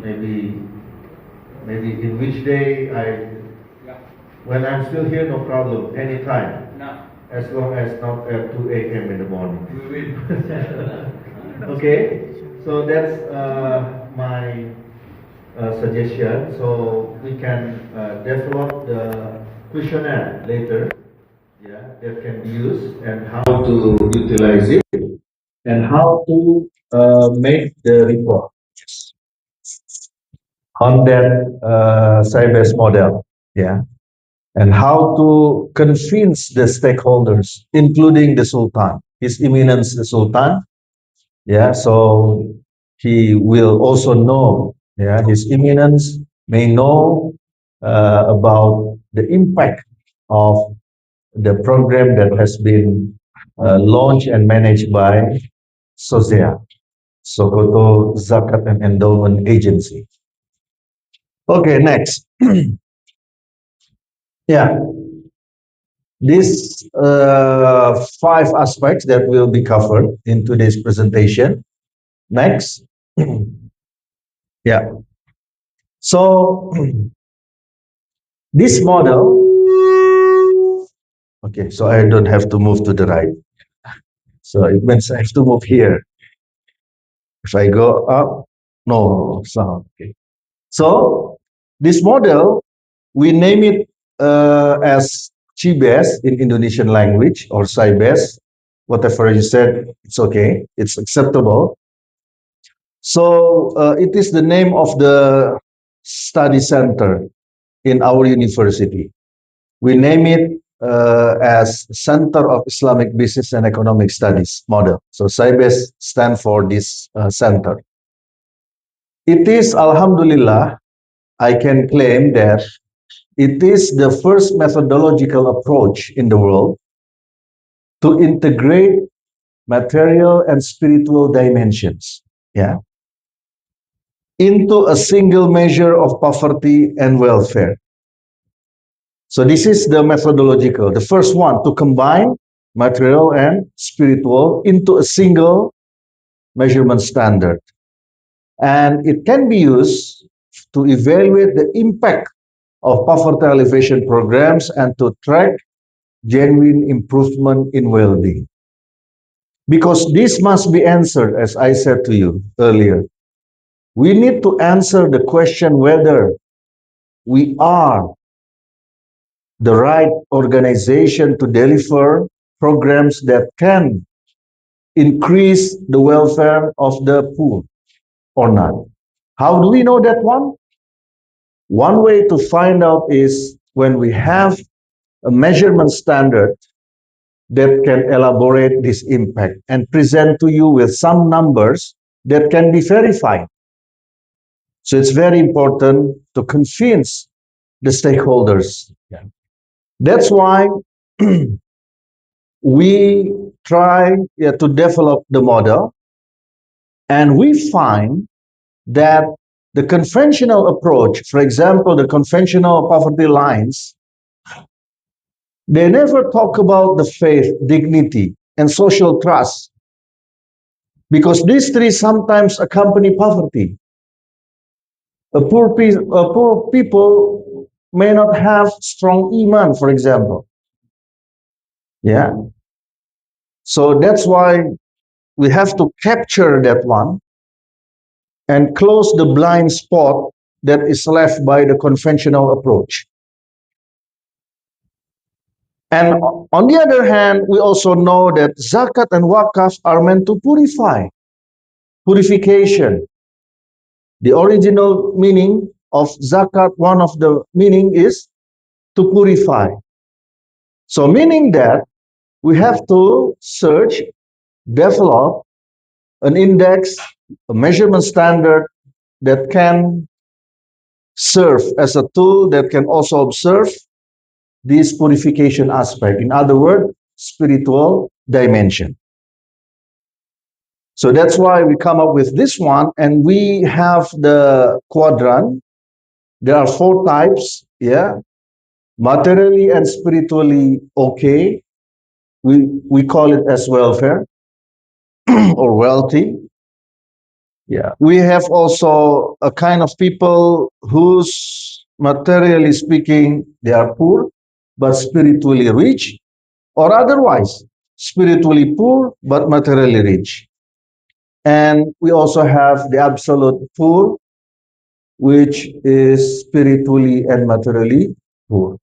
maybe maybe in which day Yeah. when I'm still here, no problem, anytime, No. as long as not at 2 a.m. in the morning. We will. Okay, so that's my suggestion. So we can develop the questionnaire later, yeah, that can be used and how to utilize it and how to make the report on that Sybase model, yeah, and how to convince the stakeholders, including the Sultan, His Eminence the Sultan, yeah, so he will also know, yeah, His Eminence may know about the impact of the program that has been launched and managed by SOZEA, Sokoto Zakat and Endowment Agency. Okay, next. Yeah, these five aspects that will be covered in today's presentation. Next. Yeah. So this model, okay, so I don't have to move to the right. So it means I have to move here. If I go up, no, so, okay. So this model, we name it as Cibes in Indonesian language or Cibes. Whatever you said, it's okay. It's acceptable. So it is the name of the study center in our university. We name it as Center of Islamic Business and Economic Studies model. So Cibes stand for this center. It is, Alhamdulillah, I can claim that it is the first methodological approach in the world to integrate material and spiritual dimensions, yeah, into a single measure of poverty and welfare. So this is the methodological, the first one to combine material and spiritual into a single measurement standard. And it can be used to evaluate the impact of poverty alleviation programs and to track genuine improvement in well-being. Because this must be answered, as I said to you earlier. We need to answer the question whether we are the right organization to deliver programs that can increase the welfare of the poor or not. How do we know that one? One way to find out is when we have a measurement standard that can elaborate this impact and present to you with some numbers that can be verified. So it's very important to convince the stakeholders. Yeah. That's why we try to develop the model, and we find that the conventional approach, for example, the conventional poverty lines, they never talk about the faith, dignity, and social trust, because these three sometimes accompany poverty. A poor people may not have strong iman, for example. Yeah. So that's why we have to capture that one and close the blind spot that is left by the conventional approach. And on the other hand, we also know that zakat and wakaf are meant to purify, purification. The original meaning of zakat, one of the meaning is to purify. So meaning that we have to search, develop an index, a measurement standard that can serve as a tool that can also observe this purification aspect. In other words, spiritual dimension. So that's why we come up with this one, and we have the quadrant. There are four types, yeah. Materially and spiritually okay. We call it as welfare or wealthy. Yeah. We have also a kind of people who's materially speaking, they are poor, but spiritually rich, or otherwise, spiritually poor, but materially rich. And we also have the absolute poor, which is spiritually and materially poor.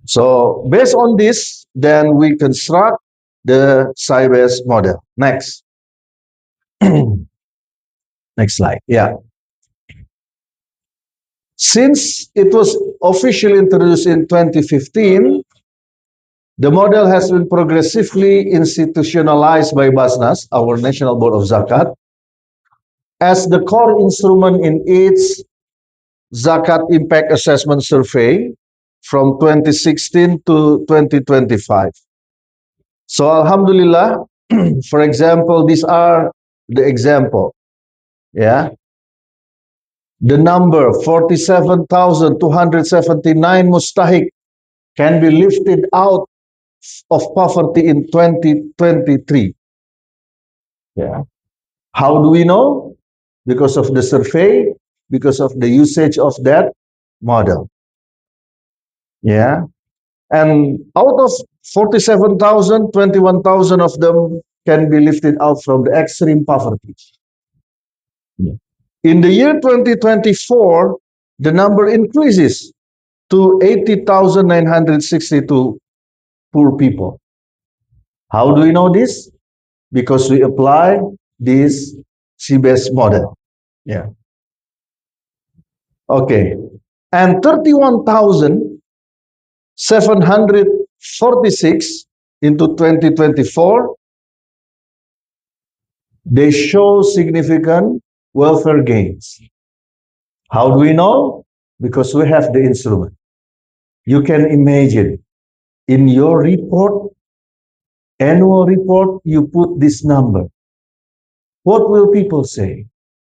So based on this, then we construct the Cybers model. Next. Next slide. Yeah. Since it was officially introduced in 2015, the model has been progressively institutionalized by Basnas, our National Board of Zakat, as the core instrument in its Zakat Impact Assessment Survey from 2016 to 2025. So Alhamdulillah, for example, these are the example. Yeah. The number 47,279 mustahik can be lifted out of poverty in 2023. Yeah. How do we know? Because of the survey, because of the usage of that model. Yeah. And out of 47,000, 21,000 of them can be lifted out from the extreme poverty. Yeah. In the year 2024, the number increases to 80,962 poor people. How do we know this? Because we apply this CBS model. Yeah. Okay. And 31,746 into 2024, they show significant welfare gains. How do we know? Because we have the instrument. You can imagine in your report, annual report, you put this number. What will people say?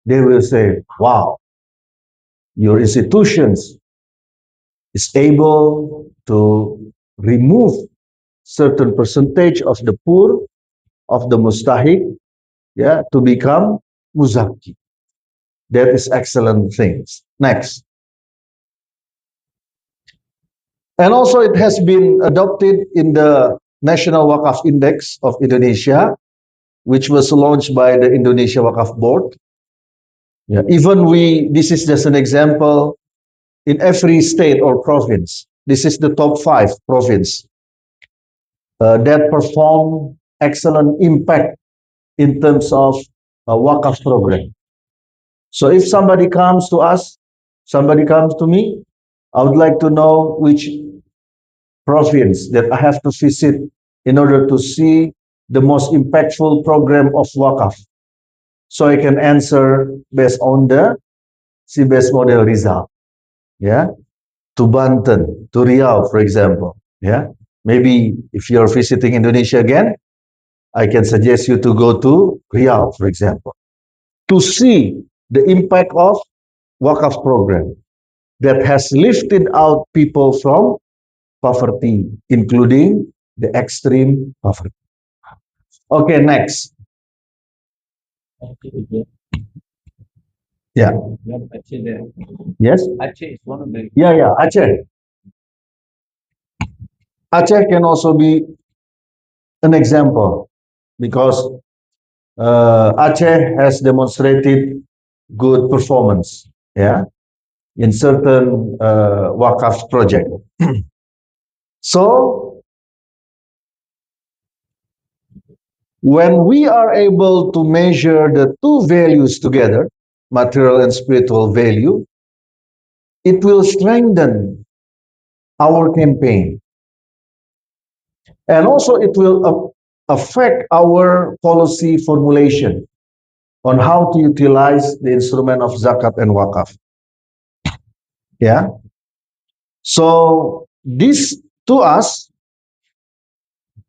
They will say, wow, your institutions is able to remove certain percentage of the poor, of the mustahik, yeah, to become muzaki. That is excellent things. Next. And also it has been adopted in the National Wakaf Index of Indonesia, which was launched by the Indonesia Wakaf Board. Yeah, even this is just an example, in every state or province, this is the top 5 province that perform excellent impact in terms of Wakaf program. So if somebody comes to us, somebody comes to me, I would like to know which province that I have to visit in order to see the most impactful program of Wakaf. So I can answer based on the CBS model result. Yeah. To Banten, to Riau, for example. Yeah. Maybe if you're visiting Indonesia again, I can suggest you to go to Riau, for example, to see the impact of Wakaf program that has lifted out people from poverty, including the extreme poverty. Okay, next. Yeah. Aceh there. Yes. Aceh is one of the. Yeah. Aceh. Aceh can also be an example because Aceh has demonstrated good performance. Yeah. In certain Wakaf project. So when we are able to measure the two values together, material and spiritual value, it will strengthen our campaign. And also it will affect our policy formulation on how to utilize the instrument of zakat and wakaf. Yeah. So this to us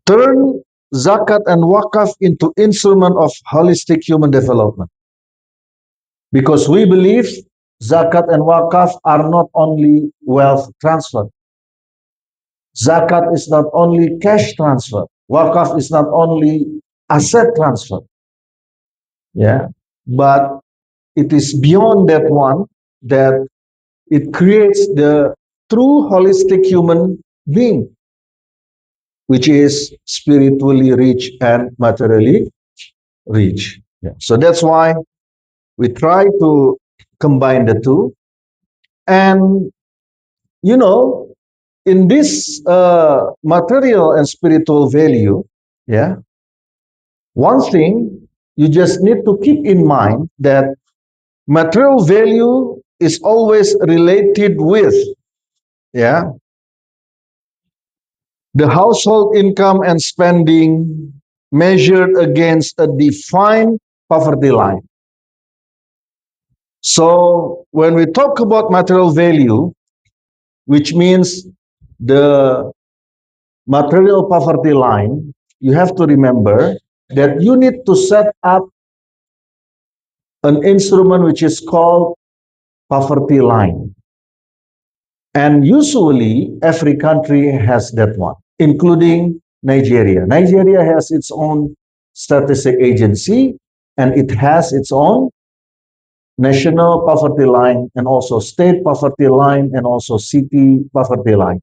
turn zakat and wakaf into instrument of holistic human development. Because we believe zakat and wakaf are not only wealth transfer. Zakat is not only cash transfer. Wakaf is not only asset transfer. Yeah. but it is beyond that one, that it creates the true holistic human being, which is spiritually rich and materially rich. Yeah. So that's why we try to combine the two. And, you know, in this material and spiritual value, yeah, one thing you just need to keep in mind that material value is always related with, yeah, the household income and spending measured against a defined poverty line. So when we talk about material value, which means the material poverty line, you have to remember that you need to set up an instrument which is called poverty line. And usually every country has that one, including Nigeria. Nigeria has its own statistic agency and it has its own national poverty line and also state poverty line and also city poverty line.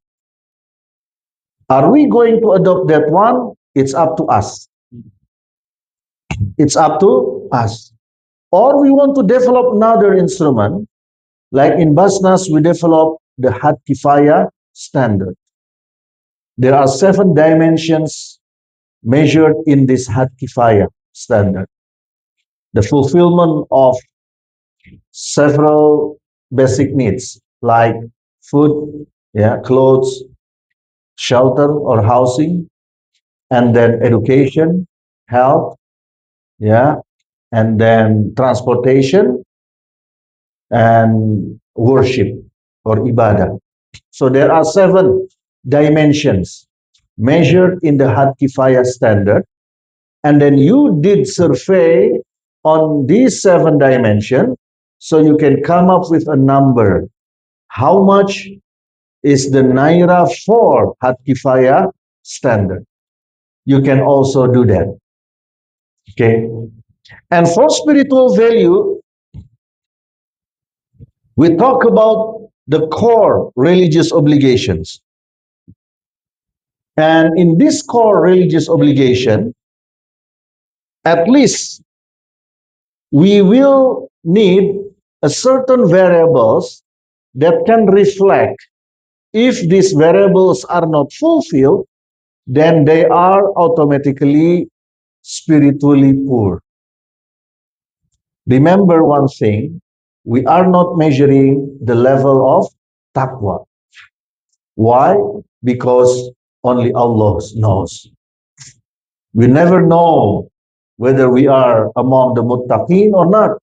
Are we going to adopt that one? It's up to us. It's up to us. Or we want to develop another instrument, like in Basnas, we develop the Had Kifaya standard. There are 7 dimensions measured in this Had Kifaya standard. The fulfillment of several basic needs like food, yeah, clothes, shelter or housing, and then education, health, yeah, and then transportation and worship or ibadah. So there are 7 dimensions measured in the Had Kifaya standard, and then you did survey on these 7 dimensions, so you can come up with a number. How much is the naira for Had Kifaya standard? You can also do that. Okay. And for spiritual value, we talk about the core religious obligations. And in this core religious obligation, at least we will need a certain variables that can reflect. If these variables are not fulfilled, then they are automatically spiritually poor. Remember one thing, we are not measuring the level of taqwa. Why? Because only Allah knows. We never know whether we are among the muttaqin or not,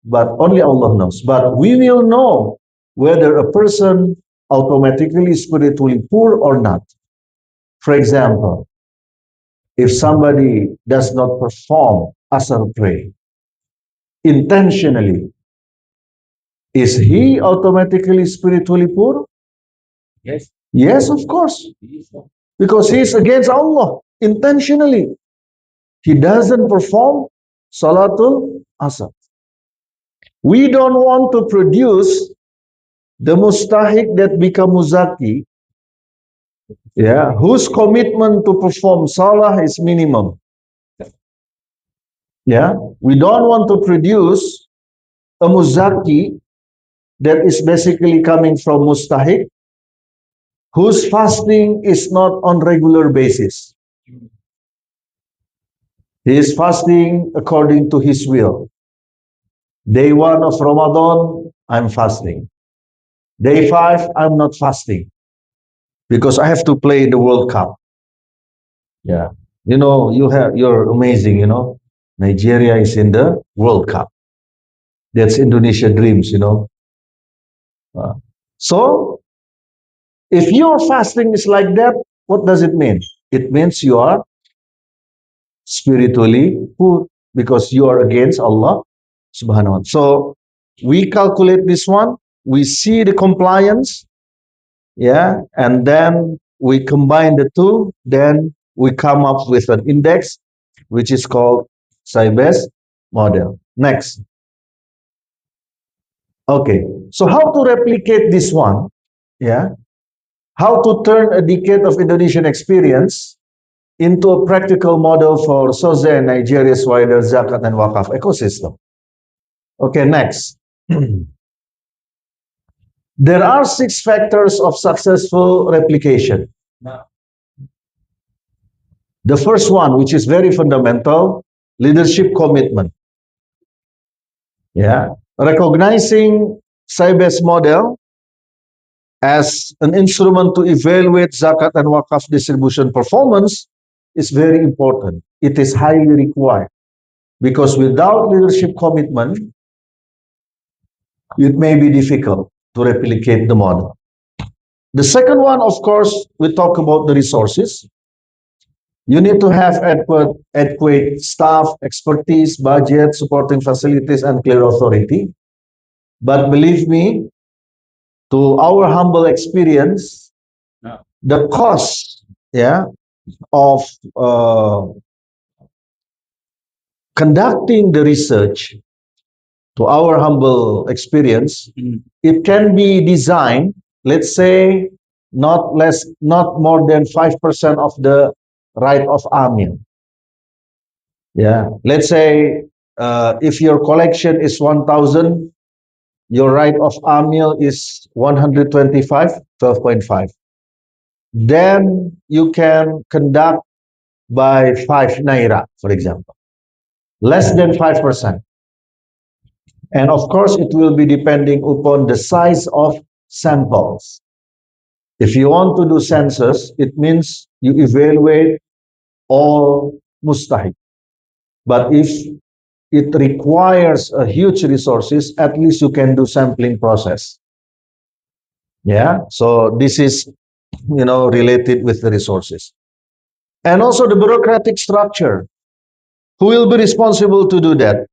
but only Allah knows. But we will know whether a person automatically spiritually poor or not. For example, if somebody does not perform asar prayer intentionally, is he automatically spiritually poor? Yes. Yes, of course. Because he is against Allah intentionally. He doesn't perform Salatul Asr. We don't want to produce the mustahik that become muzaki, yeah, whose commitment to perform salah is minimum. Yeah, we don't want to produce a muzaki that is basically coming from mustahik, whose fasting is not on regular basis. He is fasting according to his will. Day 1 of Ramadan, I'm fasting. Day 5, I'm not fasting because I have to play the World Cup. Yeah. You're amazing, Nigeria is in the World Cup. That's Indonesia dreams. Uh, so if your fasting is like that, what does it mean? It means you are spiritually poor because you are against Allah subhanahu wa ta'ala. So we calculate this one, we see the compliance, yeah, and then we combine the two, then we come up with an index which is called SIBES model. Next. Okay. So how to replicate this one? Yeah. How to turn a decade of Indonesian experience into a practical model for SOZE and Nigeria's wider Zakat and Wakaf ecosystem. Okay, next. There are 6 factors of successful replication. The first one, which is very fundamental, leadership commitment. Yeah. Recognizing SAIBE's model as an instrument to evaluate zakat and wakaf distribution performance is very important. It is highly required because without leadership commitment, it may be difficult to replicate the model. The second one, of course, we talk about the resources. You need to have adequate staff, expertise, budget, supporting facilities, and clear authority. But believe me, to our humble experience, the cost, yeah, of conducting the research, to our humble experience, it can be designed, let's say, not more than 5% of the right of Amil. Yeah, let's say if your collection is 1,000, your right of Amil is 125, 12.5. Then you can conduct by 5 naira, for example, less than 5%. And of course, it will be depending upon the size of samples. If you want to do census, it means you evaluate all mustahik. But if it requires a huge resources, at least you can do sampling process. Yeah, so this is, related with the resources. And also the bureaucratic structure. Who will be responsible to do that?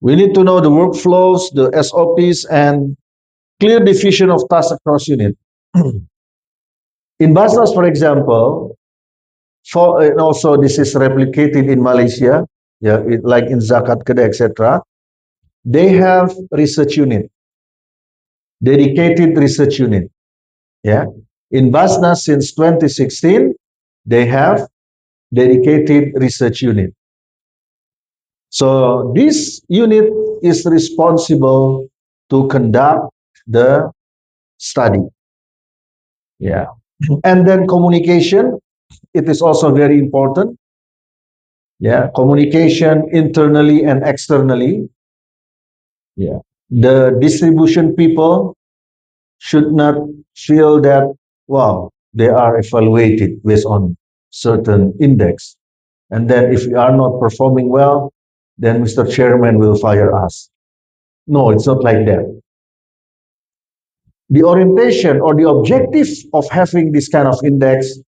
We need to know the workflows, the SOPs, and clear division of tasks across unit. In Basnas, for example, and also this is replicated in Malaysia, yeah, like in Zakat Kedah, etc. They have research unit, dedicated research unit. Yeah, in Basnas since 2016, they have dedicated research unit. So this unit is responsible to conduct the study. Yeah. And then communication, it is also very important. Yeah, communication internally and externally. Yeah. The distribution people should not feel that, wow, they are evaluated based on certain index. And then if we are not performing well, then Mr. Chairman will fire us. No, it's not like that. The orientation or the objective of having this kind of index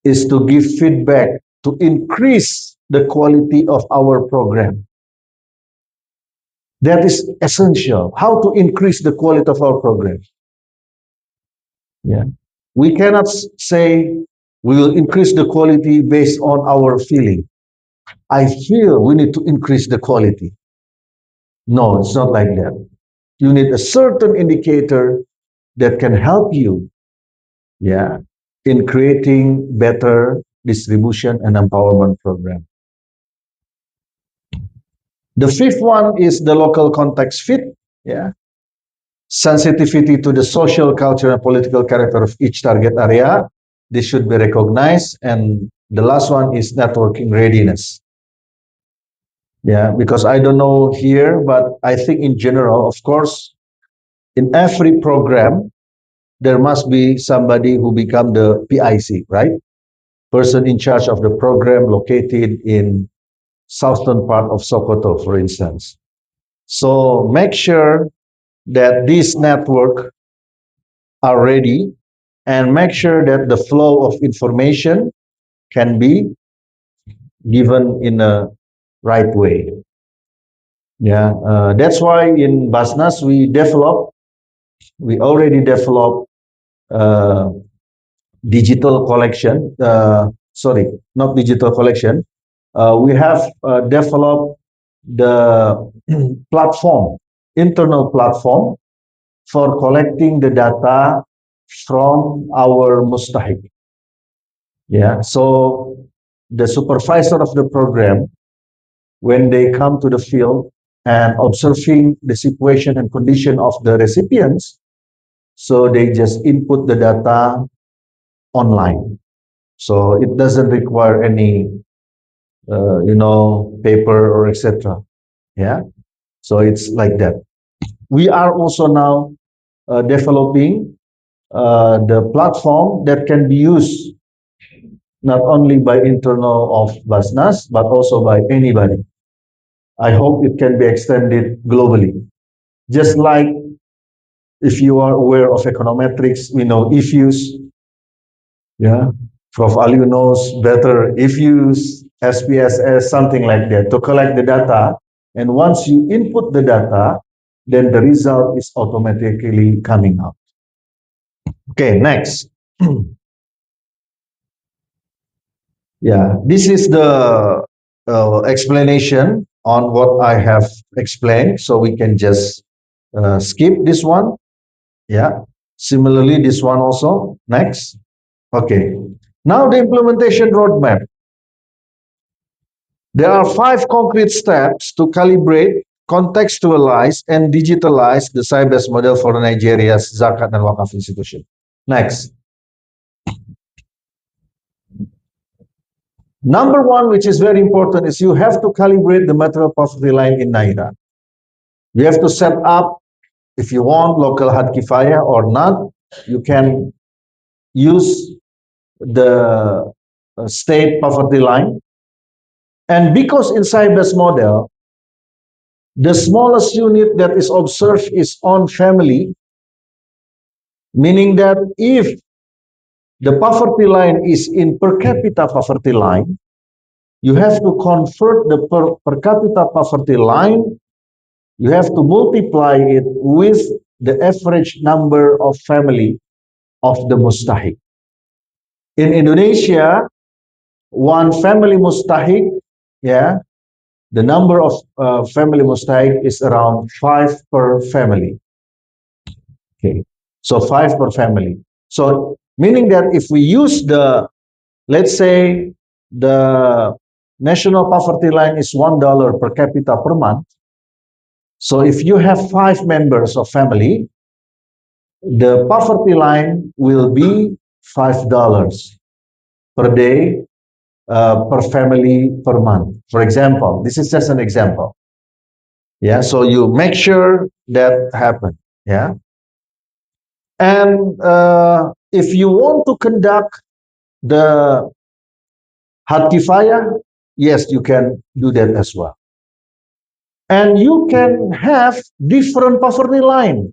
is to give feedback to increase the quality of our program. That is essential. How to increase the quality of our program? Yeah. We cannot say we will increase the quality based on our feeling. I feel we need to increase the quality. No, it's not like that. You need a certain indicator that can help you, yeah, in creating better distribution and empowerment program. The fifth one is the local context fit, yeah, sensitivity to the social, cultural, and political character of each target area. This should be recognized. And the last one is networking readiness. Yeah, because I don't know here, but I think in general, of course, in every program, there must be somebody who become the PIC, right? Person in charge of the program located in southern part of Sokoto, for instance. So make sure that this network are ready and make sure that the flow of information can be given in a right way. Yeah, that's why in Basnas we already developed digital collection. Sorry, not digital collection. We have developed the platform, internal platform for collecting the data from our mustahik. Yeah, so the supervisor of the program, when they come to the field and observing the situation and condition of the recipients, so they just input the data online. So it doesn't require any, paper or etc. Yeah, so it's like that. We are also now developing the platform that can be used not only by internal of Basnas, but also by anybody. I hope it can be extended globally. Just like if you are aware of econometrics, we know IFUs, yeah. Prof. Aliu knows better IFUs, SPSS, something like that, to collect the data. And once you input the data, then the result is automatically coming out. Okay, next. Yeah, this is the explanation on what I have explained. So we can just skip this one. Yeah. Similarly, this one also. Next. Okay. Now the implementation roadmap. There are 5 concrete steps to calibrate, contextualize, and digitalize the SIBES model for Nigeria's Zakat and Wakaf institution. Next. Number one, which is very important, is you have to calibrate the material poverty line in Naira. You have to set up, if you want, local had kifaya or not, you can use the state poverty line. And because in SIBES model, the smallest unit that is observed is on family, meaning that if the poverty line is in per capita poverty line, you have to convert the per capita poverty line, you have to multiply it with the average number of family of the mustahik. In Indonesia, one family mustahik, yeah, the number of family mustahik is around 5 per family. Okay, so 5 per family. So meaning that if we use the, let's say, the national poverty line is $1 per capita per month. So if you have 5 members of family, the poverty line will be $5 per day per family per month. For example, this is just an example. Yeah, so you make sure that happen. Yeah, and if you want to conduct the had kifaya, yes, you can do that as well. And you can have different poverty line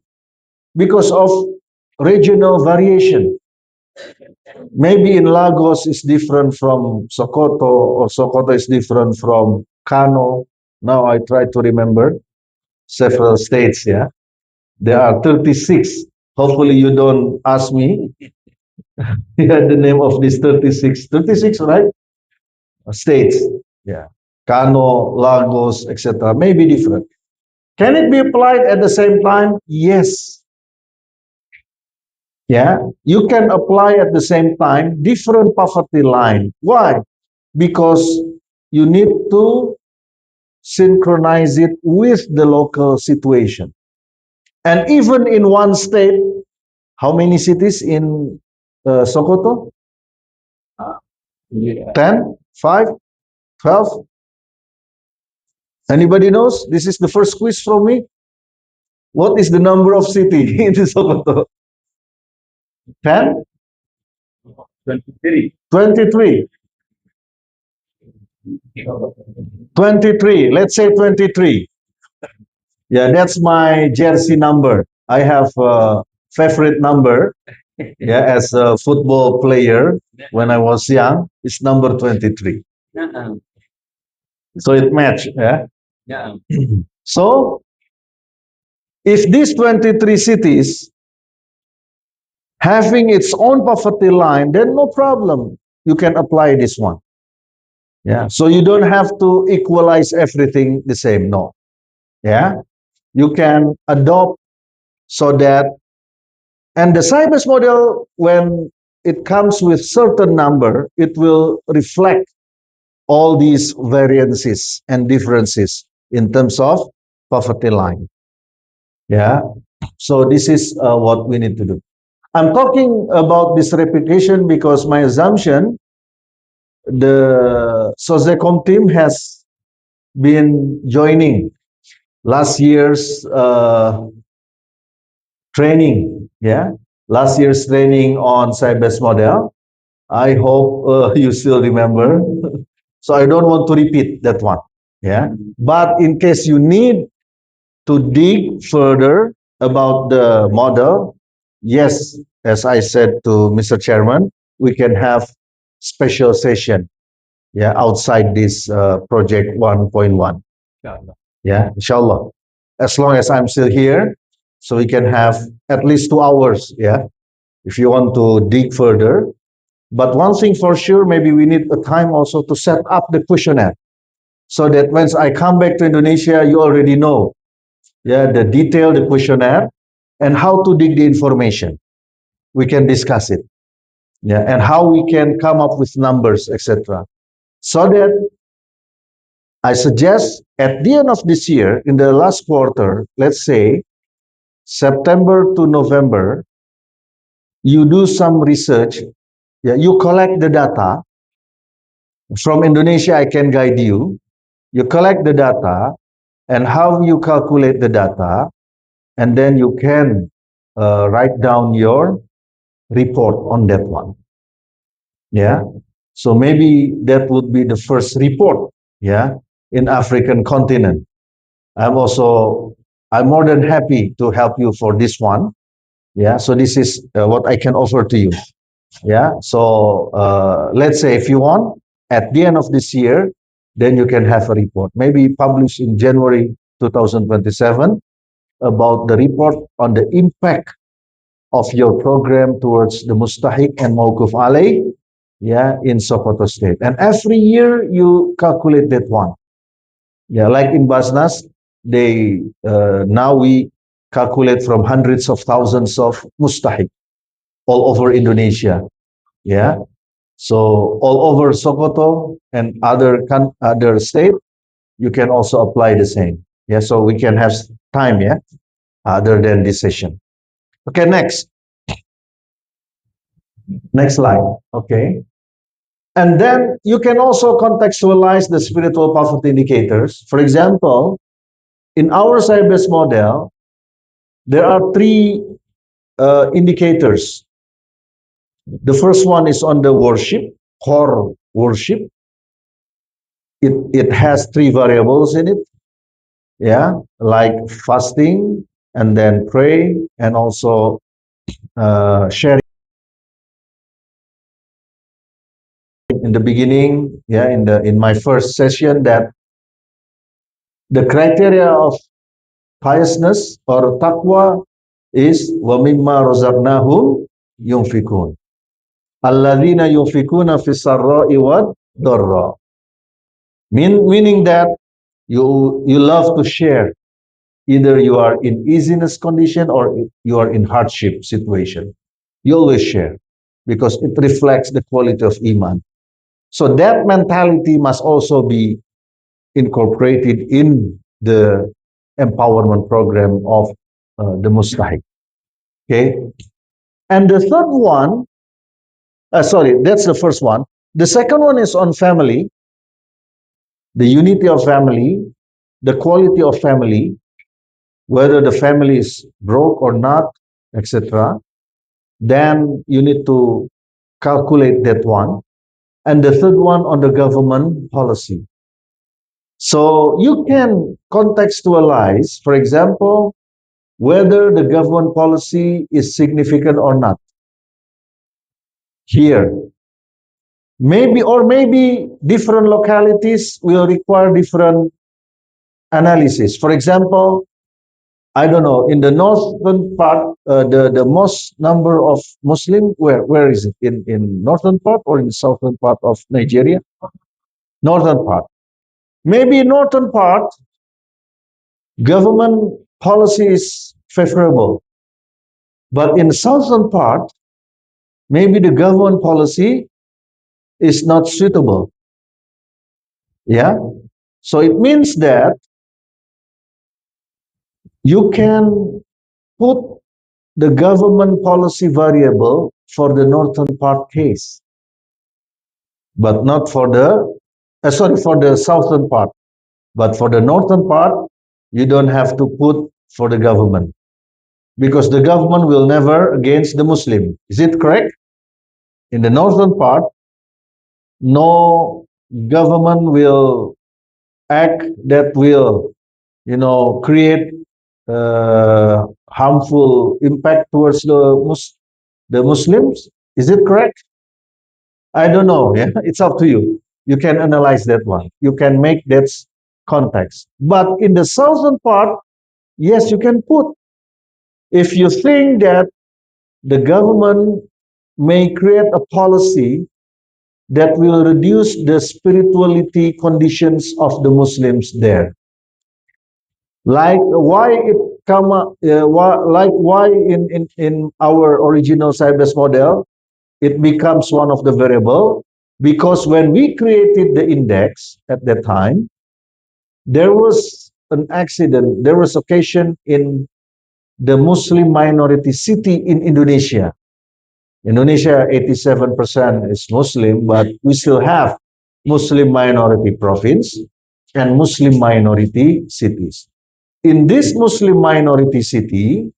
because of regional variation. Maybe in Lagos is different from Sokoto, or Sokoto is different from Kano. Now I try to remember several states, yeah. There are 36. Hopefully you don't ask me yeah, the name of these 36. 36, right? States. Yeah. Kano, Lagos, etc. May be different. Can it be applied at the same time? Yes. Yeah. You can apply at the same time different poverty line. Why? Because you need to synchronize it with the local situation. And even in one state, how many cities in Sokoto? 10, 5, 12? Anybody knows? This is the first quiz from me. What is the number of city in Sokoto? 10? 23. 23. 23. Let's say 23. Yeah, that's my jersey number. I have a favorite number. Yeah, as a football player when I was young, it's number 23. Yeah. So it matched. Yeah. Yeah. So if these 23 cities having its own poverty line, then no problem. You can apply this one. Yeah. So you don't have to equalize everything the same. No. Yeah. You can adopt so that, and the Cybers model, when it comes with certain number, it will reflect all these variances and differences in terms of poverty line. Yeah. So this is what we need to do. I'm talking about this replication because my assumption, the Sozecom team has been joining last year's training. Yeah, last year's training on Cybers model. I hope you still remember. So I don't want to repeat that one. Yeah, but in case you need to dig further about the model, yes, as I said to Mr. Chairman, we can have special session, yeah, outside this project 1.1. Yeah, inshallah. As long as I'm still here, so we can have at least 2 hours, yeah, if you want to dig further. But one thing for sure, maybe we need a time also to set up the questionnaire so that when I come back to Indonesia, you already know, yeah, the detail, the questionnaire, and how to dig the information. We can discuss it, yeah, and how we can come up with numbers, etc. So that I suggest at the end of this year, in the last quarter, let's say September to November, you do some research, yeah, you collect the data. From Indonesia, I can guide you. You collect the data and how you calculate the data, and then you can write down your report on that one. Yeah. So maybe that would be the first report, yeah, in African continent. I'm also, I'm more than happy to help you for this one. Yeah. So this is what I can offer to you. Yeah. So let's say if you want, at the end of this year, then you can have a report, maybe published in January 2027, about the report on the impact of your program towards the Mustahik and Mawkuf Alay, yeah, in Sokoto State. And every year you calculate that one. Yeah, like in Basnas, they now we calculate from hundreds of thousands of Mustahik all over Indonesia. Yeah. So all over Sokoto and other state, you can also apply the same. Yeah. So we can have time. Yeah. Other than this session. Okay. Next slide. Okay. And then you can also contextualize the spiritual poverty indicators. For example, in our Cybers model, there are three indicators. The first one is on the worship, core worship. It has three variables in it. Yeah, like fasting and then pray and also sharing in the beginning. Yeah, in my first session, that the criteria of piousness or taqwa is wa mimma razaqnahum yunfikun. Alladzina yunfikuna fis sarra'i wad dharra. Meaning that you love to share, either you are in easiness condition or you are in hardship situation. You always share because it reflects the quality of iman. So that mentality must also be incorporated in the empowerment program of the Mustahik. Okay. And the third one, sorry, that's the first one. The second one is on family, the unity of family, the quality of family, whether the family is broke or not, etc. Then you need to calculate that one. And the third one on the government policy. So you can contextualize, for example, whether the government policy is significant or not here. Maybe different localities will require different analysis. For example, I don't know, in the northern part, the most number of Muslim, where is it? In northern part or in the southern part of Nigeria? Northern part. Maybe northern part, government policy is favorable, but in the southern part, maybe the government policy is not suitable. Yeah. So it means that you can put the government policy variable for the northern part case, but not for the, sorry, for the southern part. But for the northern part, you don't have to put for the government because the government will never against the Muslim. Is it correct? In the northern part, no government will act that will, create harmful impact towards the Muslims. Is it correct? I don't know. Yeah, it's up to you. You can analyze that one. You can make that context. But in the southern part, yes, you can put. If you think that the government may create a policy that will reduce the spirituality conditions of the Muslims there, like why it come up, why in our original Cybers model it becomes one of the variable because when we created the index at that time, there was an accident, there was occasion in the Muslim minority city in Indonesia. Indonesia, 87% is Muslim, but we still have Muslim minority province and Muslim minority cities. In this Muslim minority city,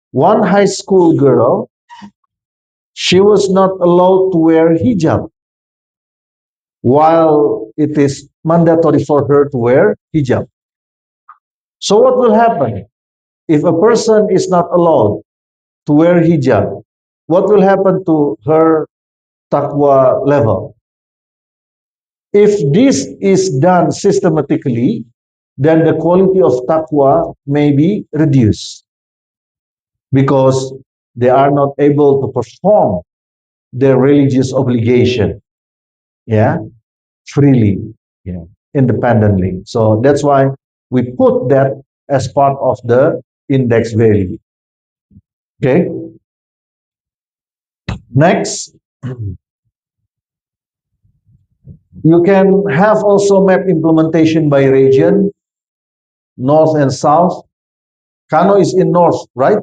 one high school girl, she was not allowed to wear hijab, while it is mandatory for her to wear hijab. So what will happen? If a person is not allowed to wear hijab, what will happen to her taqwa level? If this is done systematically, then the quality of taqwa may be reduced because they are not able to perform their religious obligation, yeah, freely, yeah, independently. So that's why we put that as part of the index value. Okay. Next, you can have also map implementation by region, north and south. Kano is in north, right?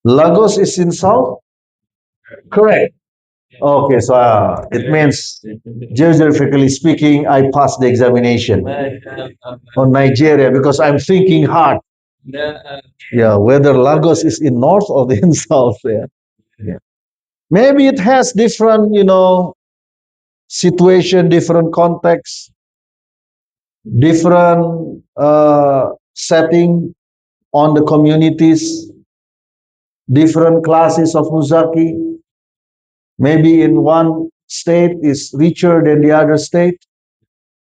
Lagos is in south? Correct. Okay, so it means, geographically speaking, I passed the examination on Nigeria because I'm thinking hard. Yeah, whether Lagos is in north or in south. Yeah. Yeah. Maybe it has different, situation, different context, different setting on the communities, different classes of Muzaki. Maybe in one state is richer than the other state.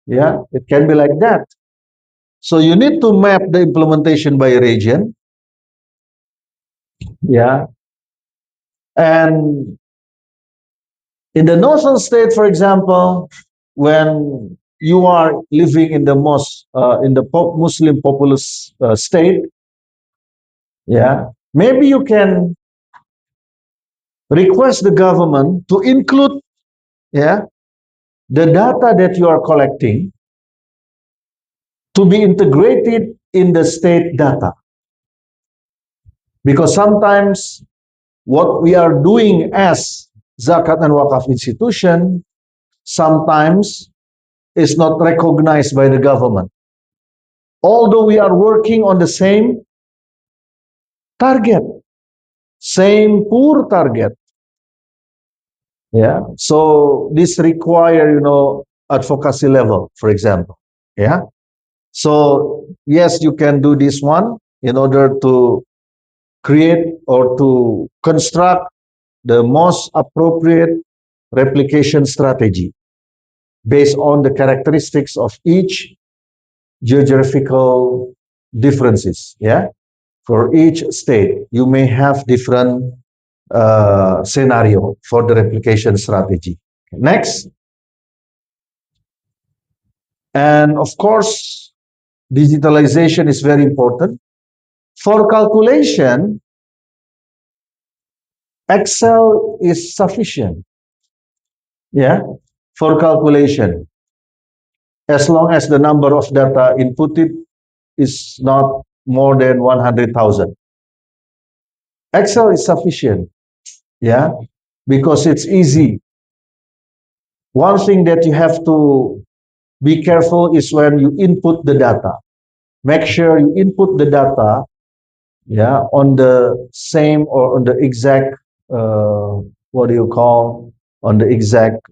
Yeah, it can be like that. So you need to map the implementation by region. Yeah. And in the northern state, for example, when you are living in the most in the Muslim populous state, yeah, maybe you can request the government to include, yeah, the data that you are collecting to be integrated in the state data. Because sometimes what we are doing as zakat and wakaf institution sometimes is not recognized by the government. Although we are working on the same target, same poor target. Yeah. So this require, advocacy level, for example. Yeah. So yes, you can do this one in order to create or to construct the most appropriate replication strategy based on the characteristics of each geographical differences. Yeah. For each state, you may have different scenario for the replication strategy. Next, And of course, digitalization is very important. For calculation, Excel is sufficient. Yeah, for calculation, as long as the number of data inputted is not more than 100,000. Excel is sufficient. Yeah, because it's easy. One thing that you have to be careful is when you input the data. Make sure you input the data, yeah, on the same or on the exact, what do you call, on the exact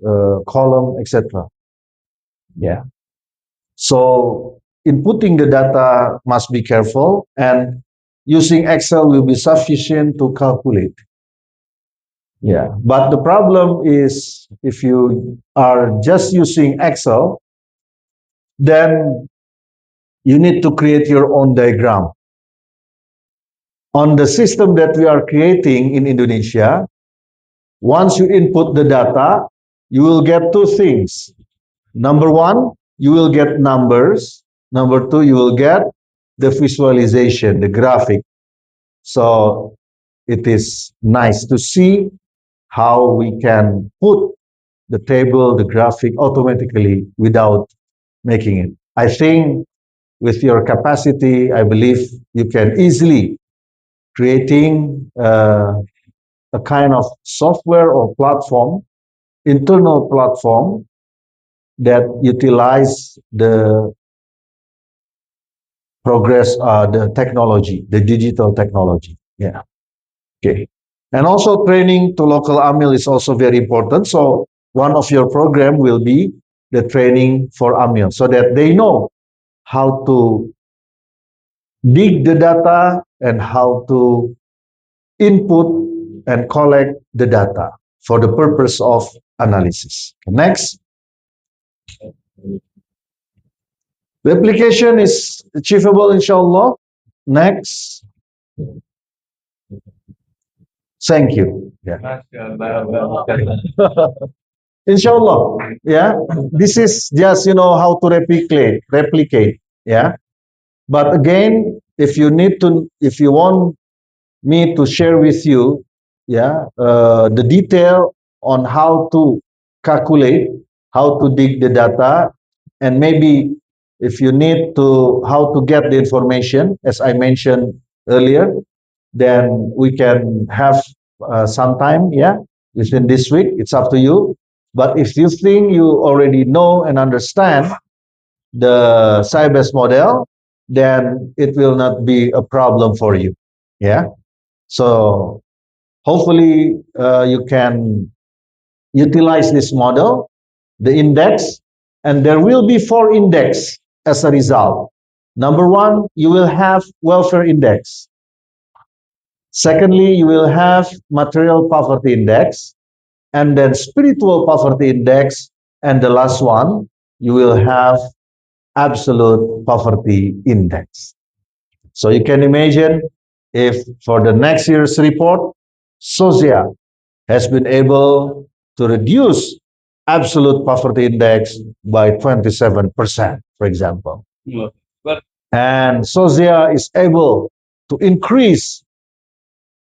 column, etc. Yeah. So inputting the data must be careful, and using Excel will be sufficient to calculate. Yeah. But the problem is if you are just using Excel, then you need to create your own diagram. On the system that we are creating in Indonesia, once you input the data, you will get two things. Number one, you will get numbers. Number two, you will get the visualization, the graphic. So it is nice to see how we can put the table, the graphic automatically without making it. I think with your capacity, I believe you can easily creating a kind of software or platform, internal platform that utilize the progress, the technology, the digital technology. Yeah. Okay. And also training to local AMIL is also very important. So one of your program will be the training for AMIL so that they know how to dig the data and how to input and collect the data for the purpose of analysis. Next. The application is achievable, inshallah. Next. Thank you. Yeah. Inshallah. Yeah. This is just, how to replicate. Yeah. But again, if you want me to share with you, yeah, the detail on how to calculate, how to dig the data, and maybe if you need to how to get the information, as I mentioned earlier, then we can have some time, yeah, within this week. It's up to you. But if you think you already know and understand the Sybase model, then it will not be a problem for you. Yeah. So hopefully you can utilize this model, the index, and there will be four index as a result. Number one, you will have welfare index. Secondly, you will have material poverty index, and then spiritual poverty index, and the last one, you will have absolute poverty index. So you can imagine if for the next year's report, SOSIA has been able to reduce absolute poverty index by 27%, for example. Yeah. And SOSIA is able to increase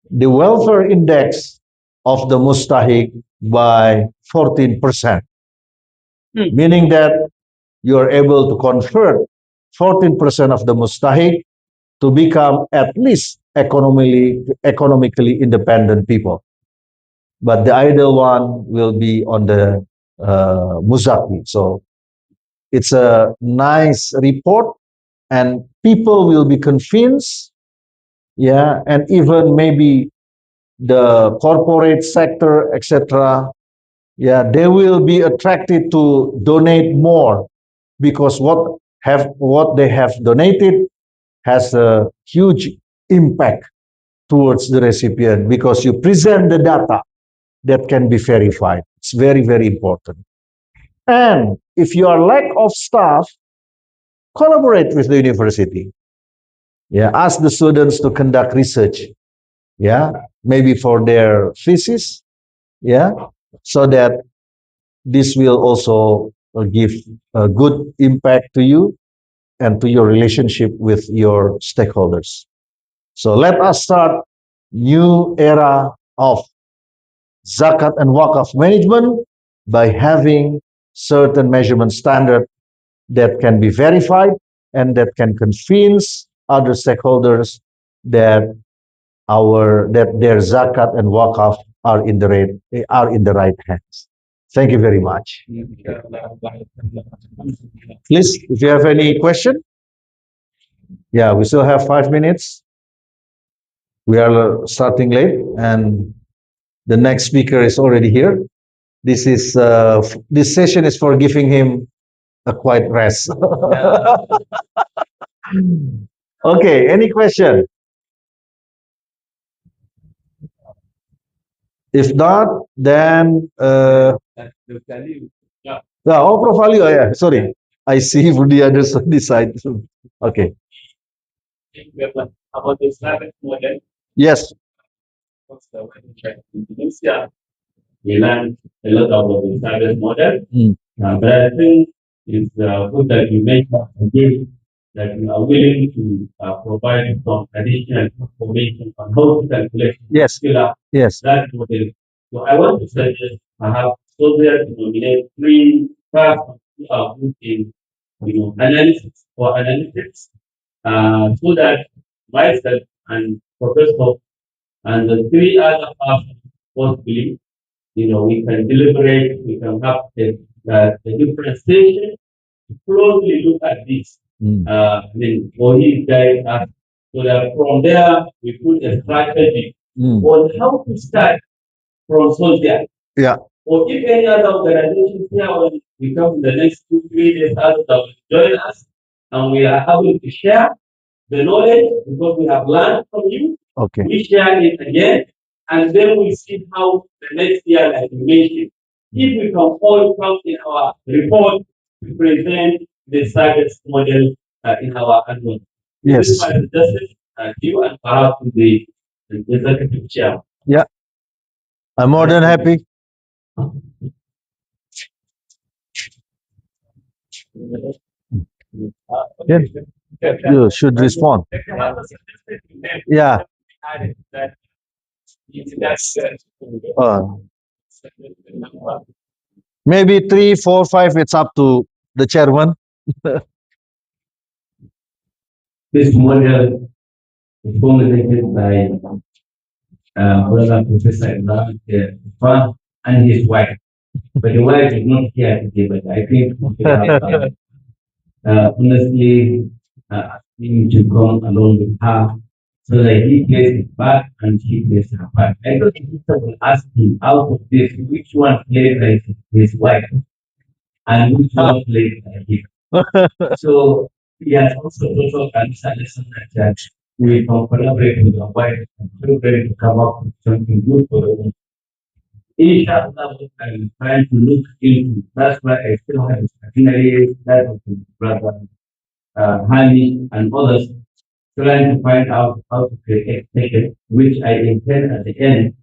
the welfare index of the mustahik by 14%, meaning that you are able to convert 14% of the mustahik to become at least economically independent people. But the ideal one will be on the Muzaki. So it's a nice report, and people will be convinced, yeah, and even maybe the corporate sector, etc. Yeah, they will be attracted to donate more because what they have donated has a huge impact towards the recipient because you present the data that can be verified. It's very, very important. And if you are lack of staff, collaborate with the university. Yeah, ask the students to conduct research. Yeah, maybe for their thesis. Yeah, so that this will also give a good impact to you and to your relationship with your stakeholders. So let us start new era of zakat and wakaf management by having certain measurement standard that can be verified and that can convince other stakeholders that their zakat and wakaf are in the right hands. Thank you very much. Please, if you have any question, yeah, we still have 5 minutes. We are starting late, and the next speaker is already here. This session is for giving him a quiet rest. Okay, any question? If not, then profile you. Yeah, sorry. I see the other side. Okay. About the Islamic model, Yes. in Indonesia, we learned a lot about the Islamic model. Mm. But I think it's good that you make again that you are willing to provide some additional information on how to calculate Yes. Yes. that model. So I want to suggest perhaps so there to nominate three tasks who are good in analysis or analytics, so that myself and Professor and the three other persons possibly, we can deliberate, we can have the differentiation, closely look at this. For his guide us, so that from there we put a strategy on how to start from social. Yeah. Or if any other organization here when we come in the next 2, 3 days, others that will join us and we are able to share the knowledge because we have learned from you. Okay. We share it again, and then we see how the next year, like you mentioned, if we can all come in our report to present the service model in our annual. Yes. This is my suggestion to you and perhaps to the executive chair. Yeah. I'm more than happy. Yeah. You should respond. Yeah. Uh, maybe 3, 4, 5. It's up to the chairman. This model is formulated by brother Professor Ibrahim Fan and his wife. But the wife is not here today, but I think we have, honestly asking to come along with her so that he plays his part and she plays her part. I thought the sister will ask him out of this which one plays like his wife and which one plays like him. So he has also told us a lesson that we can collaborate with our wife and children to come up with something good for the world. Inshallah, what I'm trying to look into. That's why I still have itinerary that of the brother Hani and others trying to find out how to create a ticket, which I intend at the end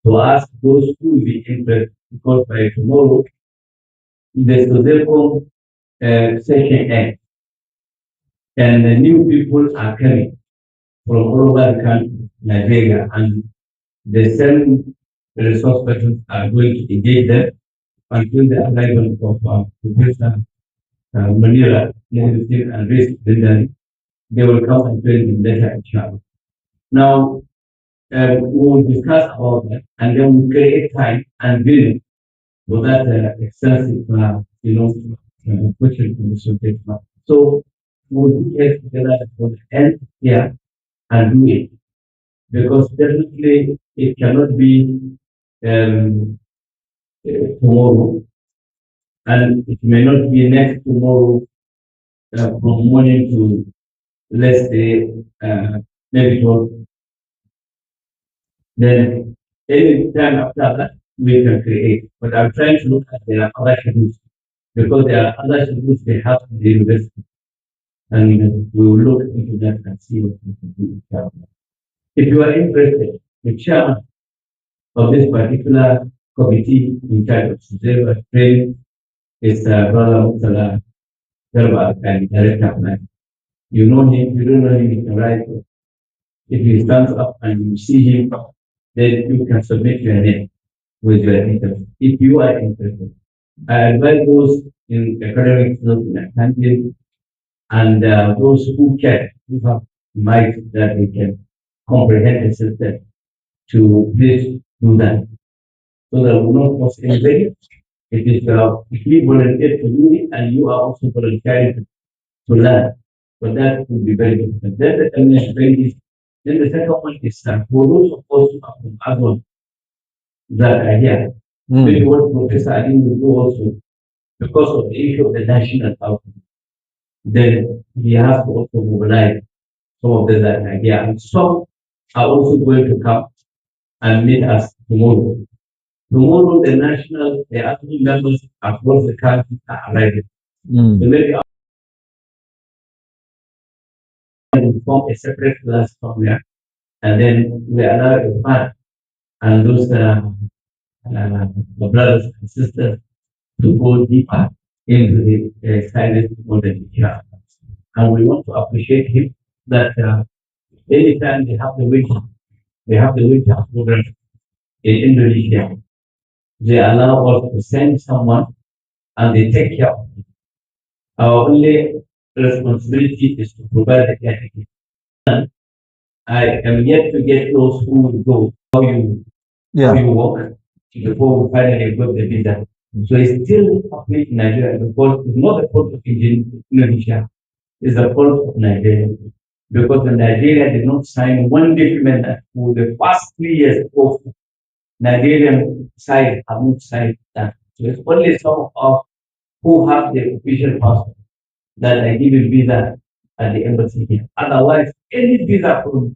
to ask those who will be interested because by tomorrow the Sudeco session ends and the new people are coming from all over the country, Nigeria, and the same resource persons are going to engage them until the arrival of Professor Manila, Medicine and Risk Leader. They will come and train in later inshallah. Now, we will discuss about that and then we create time and vision for that extensive, question from the subject matter. So, we'll put it together for the end here and do it because definitely it cannot be tomorrow and it may not be next tomorrow from morning to let's say maybe 12. Then any time after that we can create. But I'm trying to look at their other schedules because there are other schedules they have in the university. And we will look into that and see what we can do. If you are interested, the chairman of this particular committee in charge of training It's Brother Mutala Garba and Director of Life. You know him, you don't know him, you can write. If he stands up and you see him, then you can submit your name with your details if you are interested. I advise those in academic field in accounting and those who can, who have minds that they can comprehend the system to please do that. So that will not cost anybody. It is if we volunteer to do it and you are also volunteering to learn. But that would be very good. And then the termination rate is then the second one is for those of us who are from Azon that are here. Maybe what Professor Ali will do also because of the issue of the national outcome. Then he has to also mobilize some of the that idea. And some are also going to come and meet us tomorrow. Tomorrow, the other members across the country are arriving. So maybe I will form a separate class somewhere, and then we allow a part and those brothers and sisters to go deeper into the silent model here. And we want to appreciate him that anytime they have the winter program in Indonesia, they allow us to send someone and they take care of it. Our only responsibility is to provide the care. I am yet to get those who will go, how you work before we finally got the visa. So it's still happening in Nigeria because it's not the fault of Indonesia, it's the fault of Nigeria. Because the Nigeria did not sign one document that for the past 3 years of Nigerian side have not signed that. So it's only some of us who have the official passport that are given visa at the embassy here. Otherwise, any visa from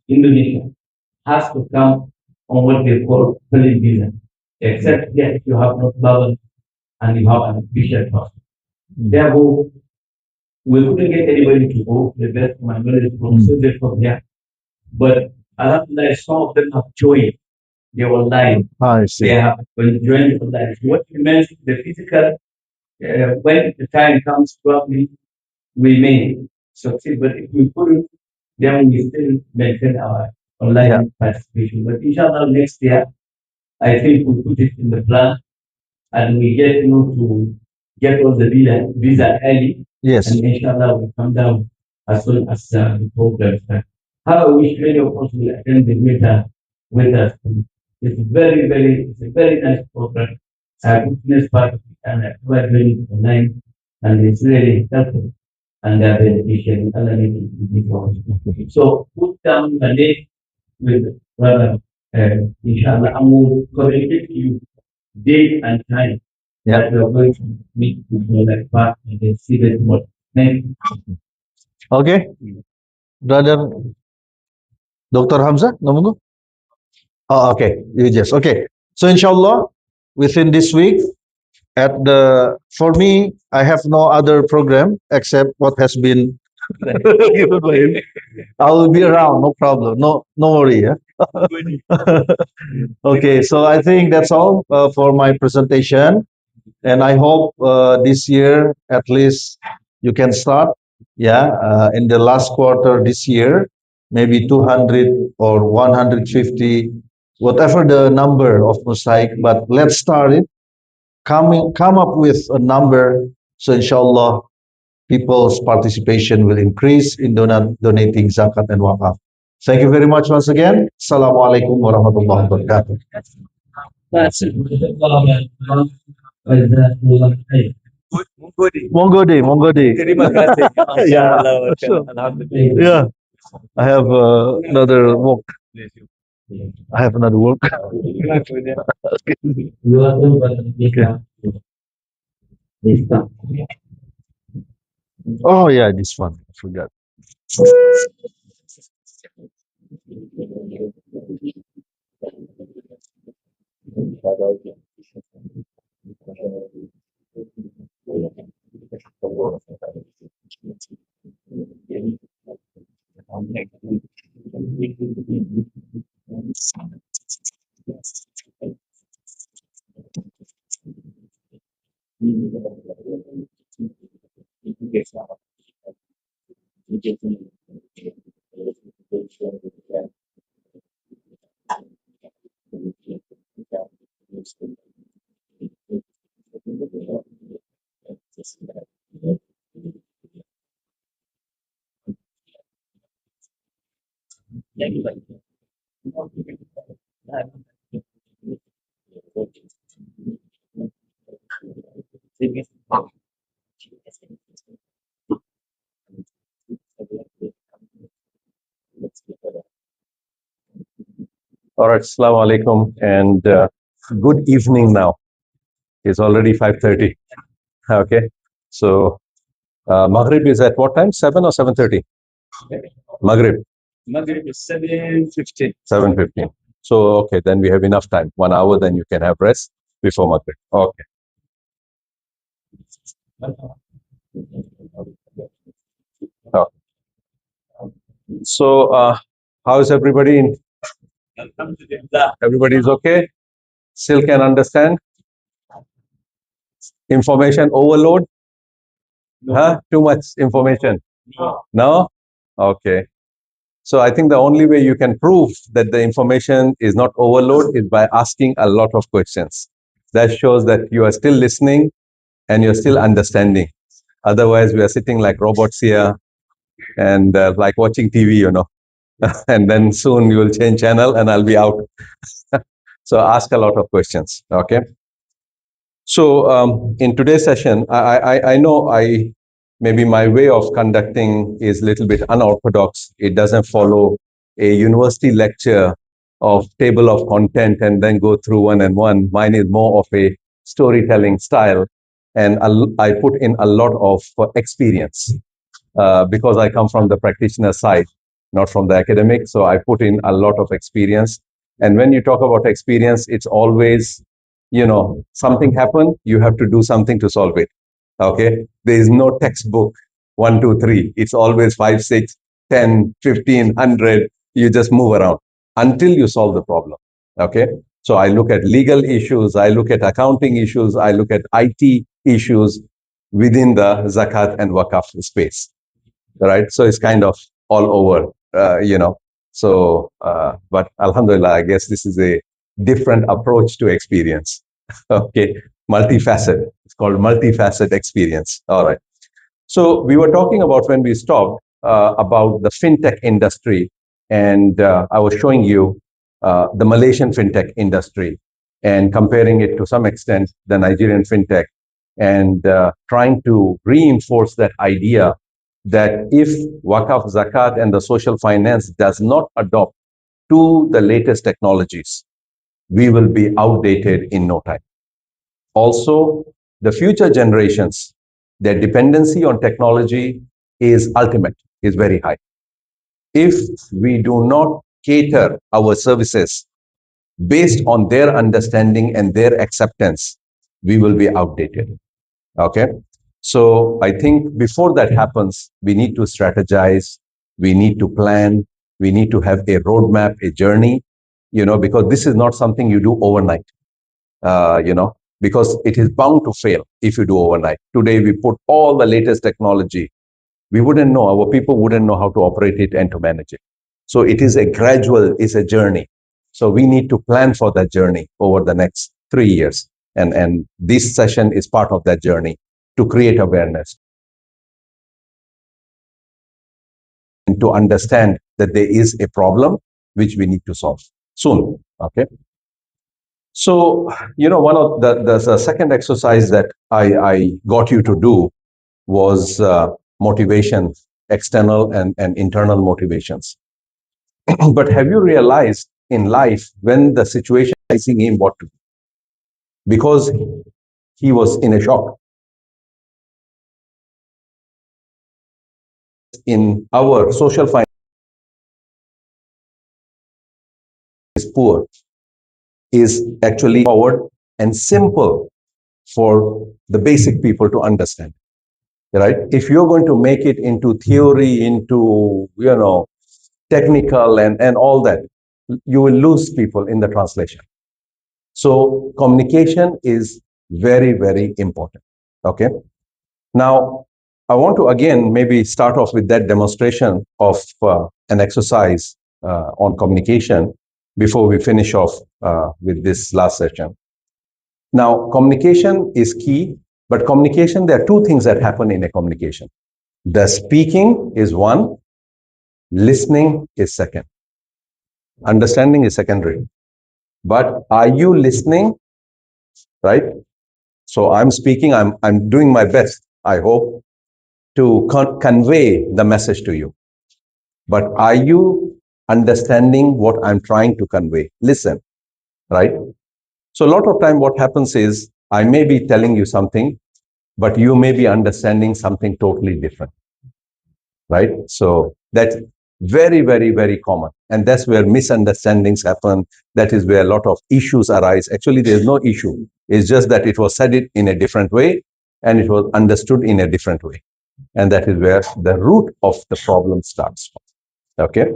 Indonesia has to come on what they call valid visa, except here if you have not traveled and you have an official passport. Therefore, we couldn't get anybody to go, the best of my knowledge from Sunday from here. But alhamdulillah, some of them have joined. They were online. I They see. have joined online. So what remains the physical, when the time comes, probably we may succeed. But if we couldn't, then we still maintain our online Yeah. participation. But inshallah, next year, I think we put it in the plan and we get to get all the visa early. Yes. And inshallah, we come down as soon as the program starts. How I wish many of us will attend the winter with us. It's a very nice program. I witnessed part of it and I tried doing it online and it's really helpful and beneficial. Allah make it easy for us. So put down the name with brother, inshallah, and we'll communicate to you date and time that we are going to meet with brother part and then see that what. Thank you. Okay, brother Dr. Hamza, ngomong. Oh, okay. You just okay. So inshallah, within this week, at the for me, I have no other program except what has been given by him. I will be around, no problem. No worry. Yeah? Okay, so I think that's all for my presentation, and I hope this year at least you can start. Yeah, in the last quarter this year, maybe 200 or 150, whatever the number of mosaic. But let's start it. Come up with a number, so inshallah people's participation will increase in donating zakat and wakaf. Thank you very much once again. Assalamualaikum warahmatullahi wabarakatuh. That's it. Monggo deh, monggo deh. Terima kasih. Yeah, Allah, sure. Alhamdulillah. Yeah, I have another work. I have another work. You are the one Oh yeah, this one. I forgot. All right, Assalamu alaikum, and good evening now. It's already 5:30. Okay, so Maghrib is at what time? 7 or 7:30? Maghrib. Maghrib is 7:15. 7:15. So okay, then we have enough time. 1 hour, then you can have rest before Maghrib. Okay. Oh. So how is everybody? Alhamdulillah. Everybody is okay? Still can understand? Information overload? Huh? Too much information? No. No? Okay. So I think the only way you can prove that the information is not overload is by asking a lot of questions. That shows that you are still listening and you're still understanding. Otherwise, we are sitting like robots here and like watching TV, and then soon you will change channel and I'll be out. So ask a lot of questions. Okay. So in today's session, I know maybe my way of conducting is a little bit unorthodox. It doesn't follow a university lecture of table of content and then go through one and one. Mine is more of a storytelling style, and I put in a lot of experience because I come from the practitioner side, not from the academic. So I put in a lot of experience. And when you talk about experience, it's always, something happened, you have to do something to solve it. Okay. There is no textbook 1, 2, 3. It's always 5, 6, 10, 15, 100. You just move around until you solve the problem. Okay. So I look at legal issues, I look at accounting issues, I look at IT issues within the zakat and wakaf space. Right. So it's kind of all over, So, but Alhamdulillah, I guess this is a different approach to experience. Okay. Multifaceted. It's called multifaceted experience. All right. So we were talking about when we stopped about the fintech industry, and I was showing you the Malaysian fintech industry and comparing it to some extent the Nigerian fintech, and trying to reinforce that idea that if Wakaf, Zakat, and the social finance does not adopt to the latest technologies, we will be outdated in no time. Also, the future generations, their dependency on technology is ultimate, is very high. If we do not cater our services based on their understanding and their acceptance, we will be outdated. Okay. So I think before that happens, we need to strategize, we need to plan, we need to have a roadmap, a journey, because this is not something you do overnight, because it is bound to fail if you do overnight. Today, we put all the latest technology. We wouldn't know, our people wouldn't know how to operate it and to manage it. So it is a gradual, it's a journey. So we need to plan for that journey over the next 3 years. And this session is part of that journey to create awareness and to understand that there is a problem which we need to solve soon. Okay. So, one of the second exercise that I got you to do was motivation, external and internal motivations. But have you realized in life when the situation is facing him what to do? Because he was in a shock. In our social finance is poor, is actually forward and simple for the basic people to understand. Right? If you're going to make it into theory, into, technical and all that, you will lose people in the translation. So communication is very, very important. Okay. Now, I want to again maybe start off with that demonstration of an exercise on communication before we finish off with this last session. Now, communication is key, but communication, there are two things that happen in a communication. The speaking is one, listening is second. Understanding is secondary. But are you listening? Right? So I'm speaking, I'm doing my best, I hope, to convey the message to you. But are you understanding what I'm trying to convey? Listen, right? So a lot of time what happens is I may be telling you something, but you may be understanding something totally different, right? So that's very, very, very common. And that's where misunderstandings happen. That is where a lot of issues arise. Actually, there's no issue. It's just that it was said it in a different way and it was understood in a different way. And that is where the root of the problem starts. Okay.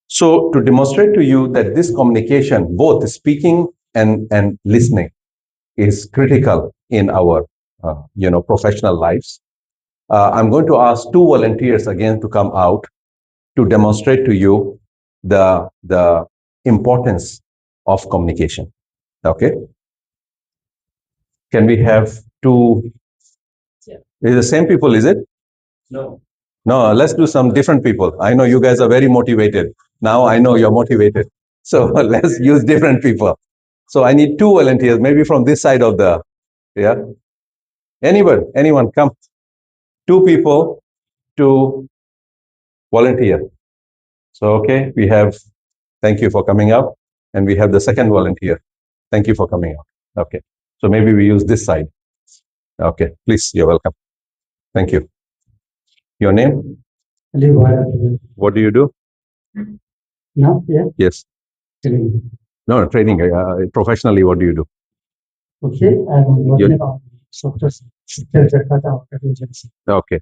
So to demonstrate to you that this communication, both speaking and listening, is critical in our professional lives, I'm going to ask two volunteers again to come out to demonstrate to you the importance of communication. Okay. Can we have two? Yeah. Is the same people, is it? No. No, let's do some different people. I know you guys are very motivated. Now I know you're motivated. So let's use different people. So I need two volunteers, maybe from this side of the, yeah. Anyone, come. Two people to volunteer. So, okay, we have, thank you for coming out. And we have the second volunteer. Thank you for coming out. Okay. So maybe we use this side. Okay, please, you're welcome. Thank you. Your name? What do you do? No, yeah. Yes. Training. No, training. Professionally, what do you do? Okay, I'm working on software Jakarta agency. Okay.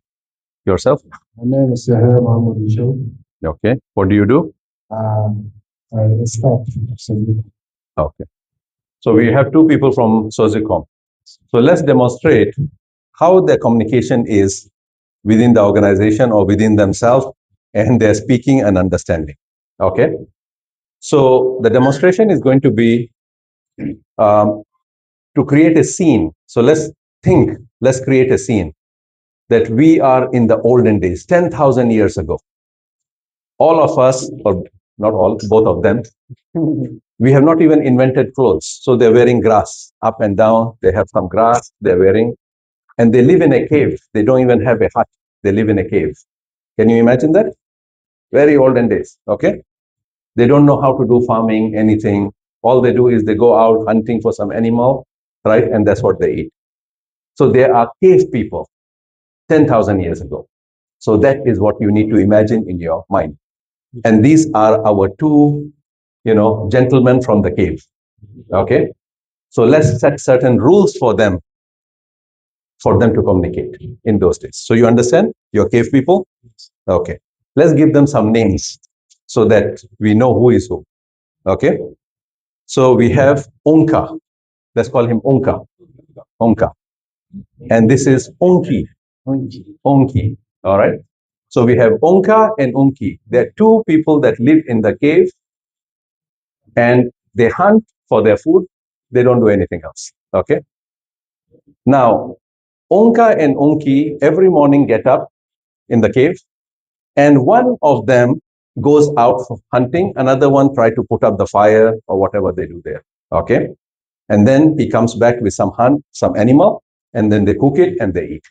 Yourself? My name is Yahya Muhammad Yusuf. Okay. What do you do? I start. Okay. So we have two people from Sozicom. So let's demonstrate how their communication is within the organization or within themselves and their speaking and understanding. Okay. So the demonstration is going to be to create a scene. So let's create a scene that we are in the olden days, 10,000 years ago. All of us, or not all, both of them, we have not even invented clothes. So they're wearing grass up and down. They have some grass they're wearing. And they live in a cave. They don't even have a hut. They live in a cave. Can you imagine that? Very olden days. Okay. They don't know how to do farming, anything. All they do is they go out hunting for some animal, right? And that's what they eat. So they are cave people 10,000 years ago. So that is what you need to imagine in your mind. And these are our two, gentlemen from the cave. Okay. So let's set certain rules for them to communicate in those days. So you understand? You're cave people? Okay. Let's give them some names so that we know who is who. Okay. So we have Onka. Let's call him Onka. Onka. And this is Onki. Onki. All right. So we have Onka and Unki. They're two people that live in the cave and they hunt for their food. They don't do anything else. Okay. Now, Onka and Unki every morning get up in the cave and one of them goes out for hunting. Another one try to put up the fire or whatever they do there. Okay. And then he comes back with some animal, and then they cook it and they eat.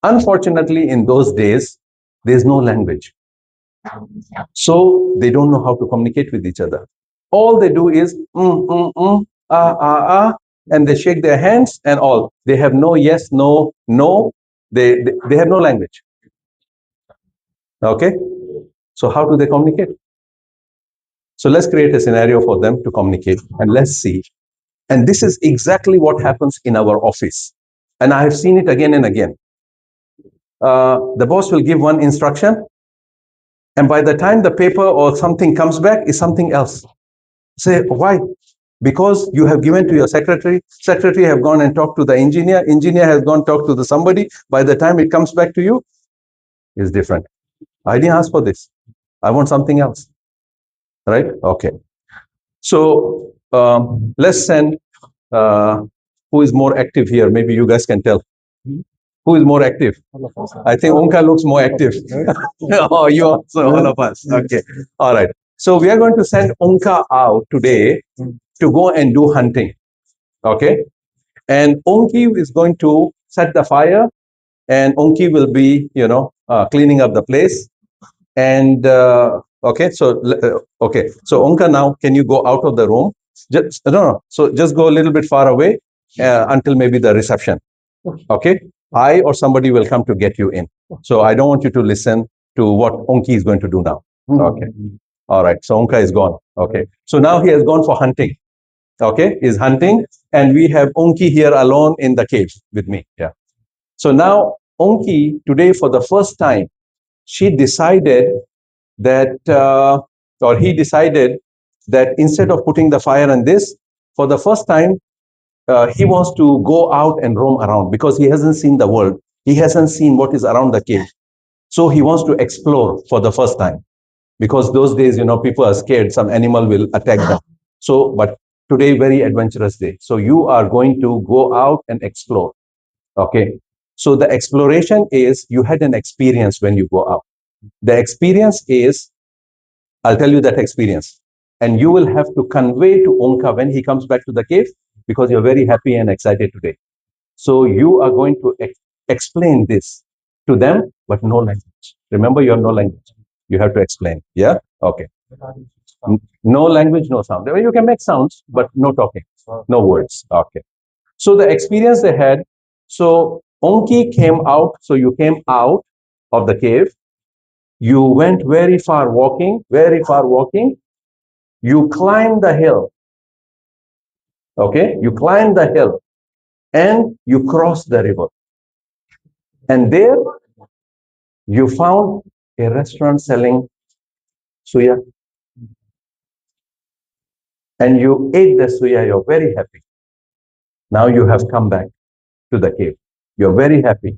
Unfortunately, in those days, there's no language. So they don't know how to communicate with each other. All they do is and they shake their hands and all. They have no yes, no, no. They have no language. Okay? So how do they communicate? So let's create a scenario for them to communicate and let's see. And this is exactly what happens in our office. And I have seen it again and again. The boss will give one instruction, and by the time the paper or something comes back, is something else. Say, why? Because you have given to your secretary. Secretary have gone and talked to the engineer. Engineer has gone talked to the somebody. By the time it comes back to you, it's different. I didn't ask for this. I want something else. Right? Okay. So let's send who is more active here. Maybe you guys can tell. Who is more active? I think Omkar looks more active. Oh, you also, all of us. Okay. All right. So we are going to send Omkar out today to go and do hunting. Okay. And Onki is going to set the fire, and Onki will be, cleaning up the place. And okay, so Onka, now can you go out of the room? Just no. So just go a little bit far away until maybe the reception. Okay, I or somebody will come to get you in. So I don't want you to listen to what Onki is going to do now. Okay, all right. So Onka is gone. Okay, so now he has gone for hunting. Okay, he's hunting, and we have Onki here alone in the cave with me. Yeah. So now Onki today, for the first time, she decided that, or he decided that instead of putting the fire on this, for the first time, he wants to go out and roam around because he hasn't seen the world. He hasn't seen what is around the cave. So he wants to explore for the first time because those days, people are scared. Some animal will attack them. So, but today, very adventurous day. So you are going to go out and explore. Okay. So the exploration is you had an experience when you go out. The experience is, I'll tell you that experience. And you will have to convey to Onka when he comes back to the cave because you're very happy and excited today. So you are going to explain this to them, but no language. Remember, you have no language. You have to explain. Yeah? Okay. No language, no sound. You can make sounds, but no talking, no words. Okay. So the experience they had, so Onki came out, so you came out of the cave. You went very far walking. You climbed the hill. Okay, you climbed the hill and you crossed the river. And there you found a restaurant selling suya. And you ate the suya, you're very happy. Now you have come back to the cave. You're very happy.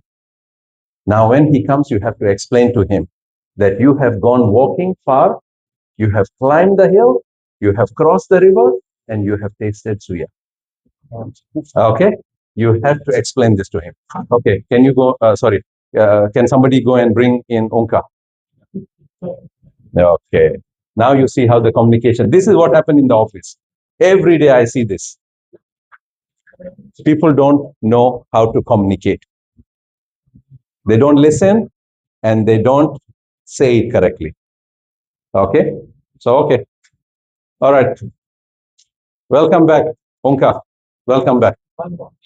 Now when he comes, you have to explain to him that you have gone walking far, you have climbed the hill, you have crossed the river, and you have tasted suya. Okay, you have to explain this to him. Okay, can you go? Can somebody go and bring in Onka? Okay, now you see how the communication. This is what happened in the office. Every day I see this. People don't know how to communicate. They don't listen and they don't say it correctly. Okay, so okay, all right. Welcome back, Onka. Welcome back.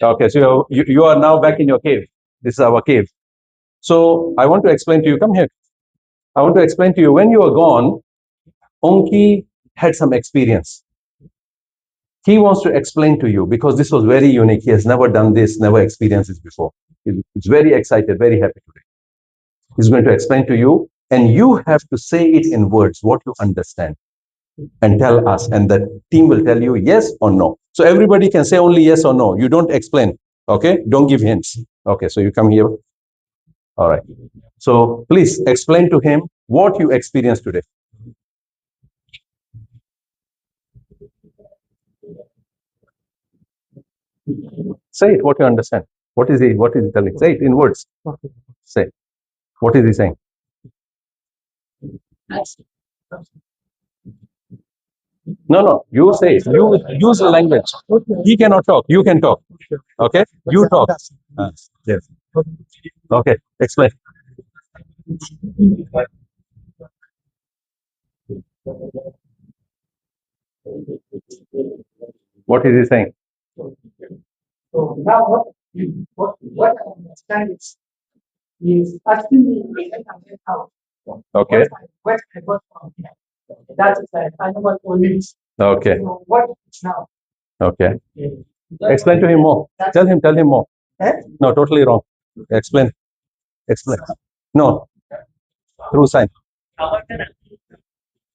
Okay, so you are now back in your cave. This is our cave. So I want to explain to you, come here. I want to explain to you, when you were gone, Onki had some experience. He wants to explain to you because this was very unique. He has never done this, never experienced this before. He's very excited, very happy today. He's going to explain to you, and you have to say it in words, what you understand, and tell us, and the team will tell you yes or no. So everybody can say only yes or no. You don't explain, okay? Don't give hints. Okay, so you come here. All right. So please explain to him what you experienced today. Say it, what you understand. What is he telling? Say it in words. Say. What is he saying? No, you say it. You use the language. He cannot talk. You can talk. Okay? You talk. Yes. Okay, explain. What is he saying? So now what I understand is asking me when I went out. Okay. What I got from here. That is an animal police. Okay. So what is now? Okay. Explain to him more. Tell him more. No, totally wrong. Explain. No. Through sign.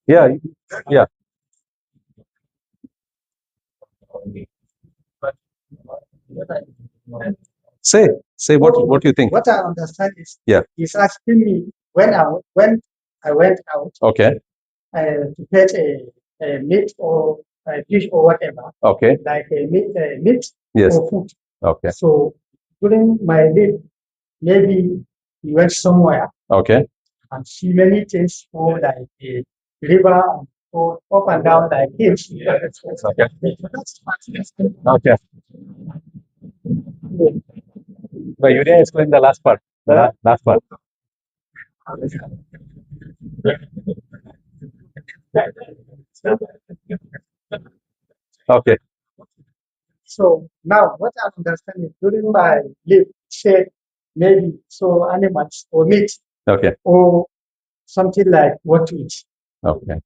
Yeah. Say what you think. What I understand is Yeah. he's asking me when I went out Okay. to fetch a meat or fish or whatever, Okay. like meat Yes. or food. Okay. So during my leave, maybe we went somewhere Okay. and see many things for like a river and go up and down like hills. Okay. Okay. But you didn't explain the last part. The last part. Okay. So now what I understand is during my leave, said maybe so animals or meat Okay. or something like what to eat. Okay.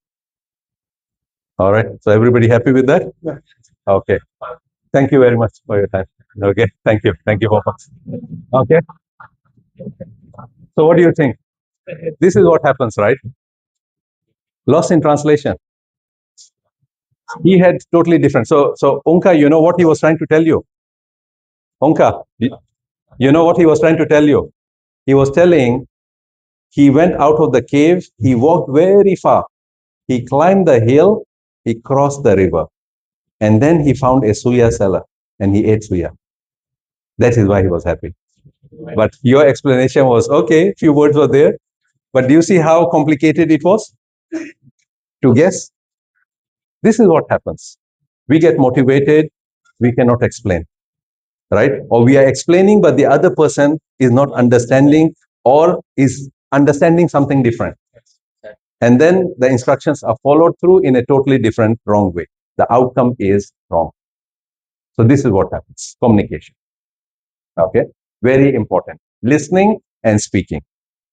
All right. So everybody happy with that? Yeah. Okay. Thank you very much for your time. Okay. Thank you. Thank you, Papa. Okay. So what do you think? This is what happens, right? Lost in translation. He had totally different. So Unka, you know what he was trying to tell you? Unka, you know what he was trying to tell you? He was telling he went out of the cave, he walked very far, he climbed the hill, he crossed the river, and then he found a suya seller and he ate suya. That is why he was happy. But your explanation was okay, few words were there, but do you see how complicated it was to guess? This is what happens. We get motivated, we cannot explain, right? Or we are explaining, but the other person is not understanding or is understanding something different. And then the instructions are followed through in a totally different, wrong way. The outcome is wrong. So this is what happens. Communication. Okay. Very important. Listening and speaking.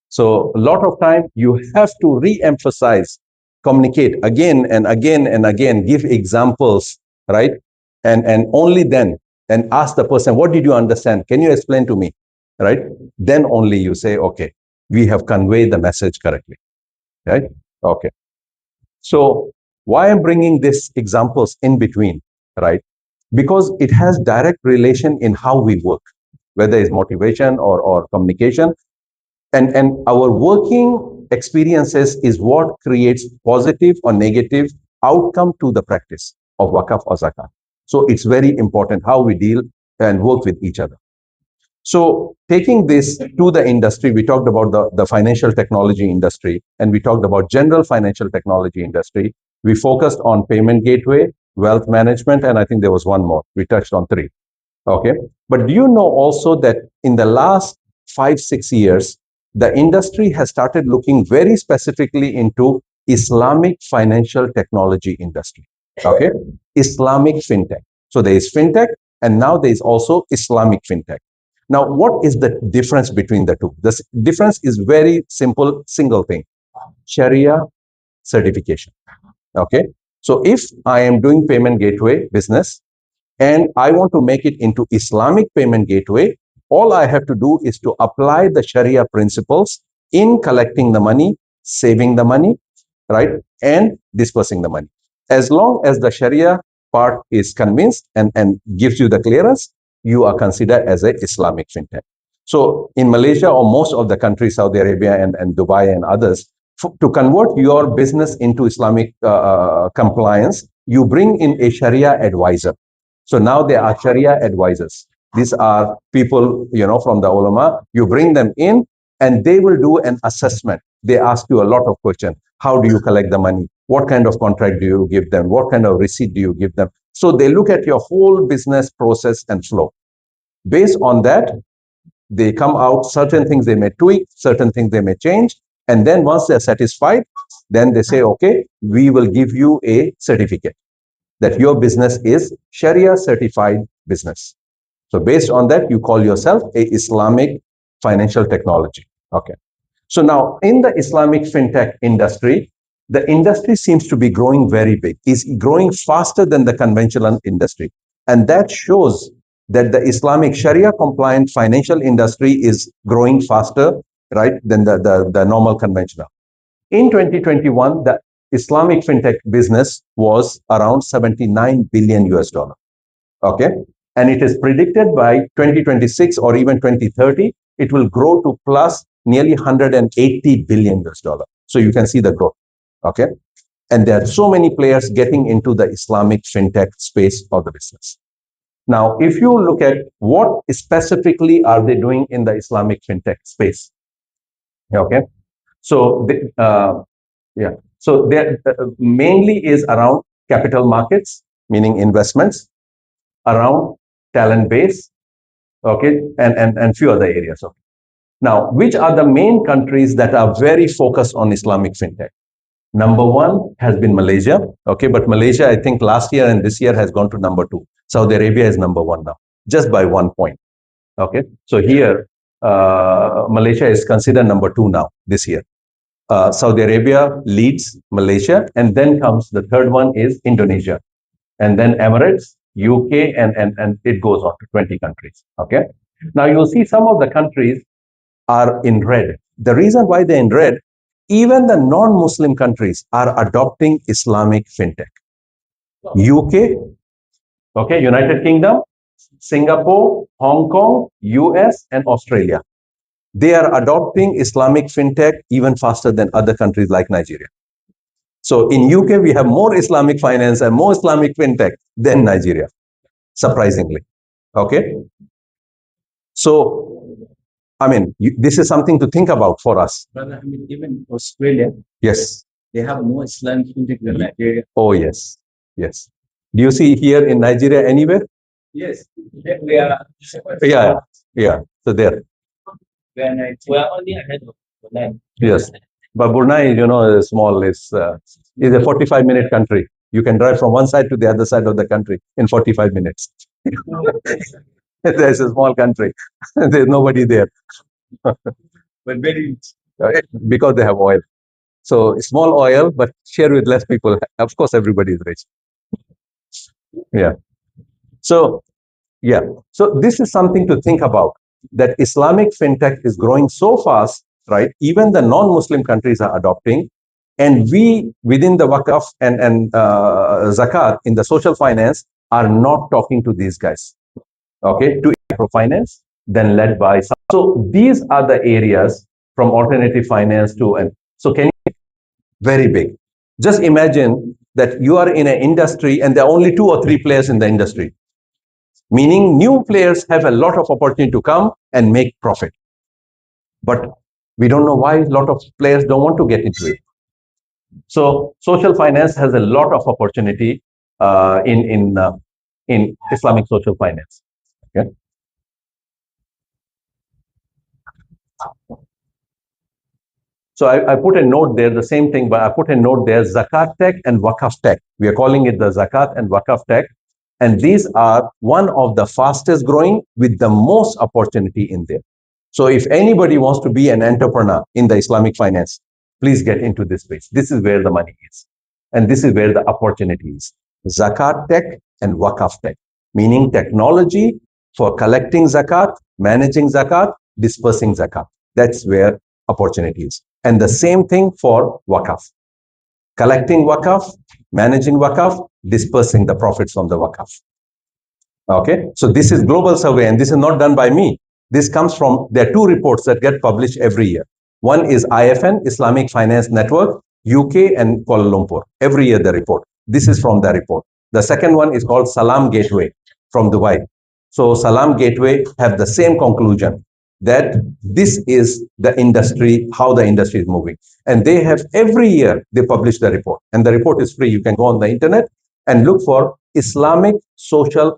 So a lot of time you have to re-emphasize, communicate again and again and again, give examples, right? And only then, and ask the person, what did you understand? Can you explain to me? Right? Then only you say, okay, we have conveyed the message correctly. Right? Okay. So why I'm bringing these examples in between, right? Because it has direct relation in how we work, whether it's motivation or communication. And our working experiences is what creates positive or negative outcome to the practice of wakaf or zakat. So it's very important how we deal and work with each other. So taking this to the industry, we talked about the financial technology industry and we talked about general financial technology industry. We focused on payment gateway, wealth management, and I think there was one more. We touched on three. Okay. But do you know also that in the last 5-6 years, the industry has started looking very specifically into Islamic financial technology industry. Okay. Islamic fintech. So there is fintech and now there is also Islamic fintech. Now, what is the difference between the two? The difference is very simple, single thing. Sharia certification. Okay. So if I am doing payment gateway business, and I want to make it into Islamic payment gateway, all I have to do is to apply the Sharia principles in collecting the money, saving the money, right, and dispersing the money. As long as the Sharia part is convinced and gives you the clearance, you are considered as a Islamic fintech. So in Malaysia or most of the countries, Saudi Arabia and Dubai and others, to convert your business into Islamic compliance, you bring in a Sharia advisor. So now they are Sharia advisors. These are people, from the ulama. You bring them in and they will do an assessment. They ask you a lot of questions. How do you collect the money? What kind of contract do you give them? What kind of receipt do you give them? So they look at your whole business process and flow. Based on that, they come out, certain things they may tweak, certain things they may change. And then once they're satisfied, then they say, okay, we will give you a certificate that your business is Sharia certified business. So based on that, you call yourself a Islamic financial technology. Okay. So now in the Islamic fintech industry, the industry seems to be growing very big, is growing faster than the conventional industry. And that shows that the Islamic Sharia compliant financial industry is growing faster, right, than the normal conventional. In 2021, the Islamic fintech business was around 79 billion US dollar. Okay. And it is predicted by 2026 or even 2030, it will grow to plus nearly 180 billion US dollar. So you can see the growth. Okay. And there are so many players getting into the Islamic fintech space of the business. Now, if you look at what specifically are they doing in the Islamic fintech space, okay? So, so there mainly is around capital markets, meaning investments, around talent base, okay, and few other areas. Okay. Now, which are the main countries that are very focused on Islamic fintech? Number one has been Malaysia, okay, but Malaysia, I think last year and this year has gone to number two. Saudi Arabia is number one now, just by 1 point, okay. So here, Malaysia is considered number two now this year. Saudi Arabia leads Malaysia, and then comes the third one is Indonesia, and then Emirates, UK, and it goes on to 20 countries, okay. Now you'll see some of the countries are in red. The reason why they're in red, even the non-Muslim countries are adopting Islamic fintech. UK, okay, United Kingdom, Singapore, Hong Kong, US, and Australia. They are adopting Islamic fintech even faster than other countries like Nigeria. So in UK, we have more Islamic finance and more Islamic fintech than Nigeria, surprisingly. Okay. So, I mean, this is something to think about for us. But I mean, even Australia, Yes. they have more Islamic fintech than Nigeria. Oh, yes. Yes. Do you see here in Nigeria anywhere? Yes, we are. Yeah. Yeah. So there. We are only ahead of Brunei. Yes. But Brunei, you know, is small. Is a 45-minute country. You can drive from one side to the other side of the country in 45 minutes. There's a small country. There's nobody there. But very Right? Because they have oil. So small oil, but share with less people. Of course, everybody is rich. Yeah. So, yeah. So this is something to think about, that Islamic fintech is growing so fast, right? Even the non-Muslim countries are adopting. And we, within the Waqf and Zakat, in the social finance, are not talking to these guys. Okay, to microfinance, then led by some. So these are the areas from alternative finance to, and so can you, very big. Just imagine that you are in an industry and there are only 2 or 3 players in the industry, meaning new players have a lot of opportunity to come and make profit. But we don't know why a lot of players don't want to get into it. So social finance has a lot of opportunity in Islamic social finance. Okay. So I put a note there, the same thing, but I put a note there, Zakat Tech and Waqf Tech. We are calling it the Zakat and Waqf Tech. And these are one of the fastest growing with the most opportunity in there. So if anybody wants to be an entrepreneur in the Islamic finance, please get into this space. This is where the money is. And this is where the opportunity is. Zakat Tech and Waqf Tech, meaning technology for collecting zakat, managing zakat, dispersing zakat. That's where opportunity is. And the same thing for Waqf. Collecting Waqf, managing Waqf, dispersing the profits from the Waqf. Okay, so this is global survey, and this is not done by me. This comes from, there are 2 reports that get published every year. One is IFN, Islamic Finance Network, UK and Kuala Lumpur. Every year the report. This is from the report. The second one is called Salam Gateway from Dubai. So Salam Gateway have the same conclusion, that this is the industry, how the industry is moving. And they have every year, they publish the report. And the report is free. You can go on the internet and look for Islamic fintech,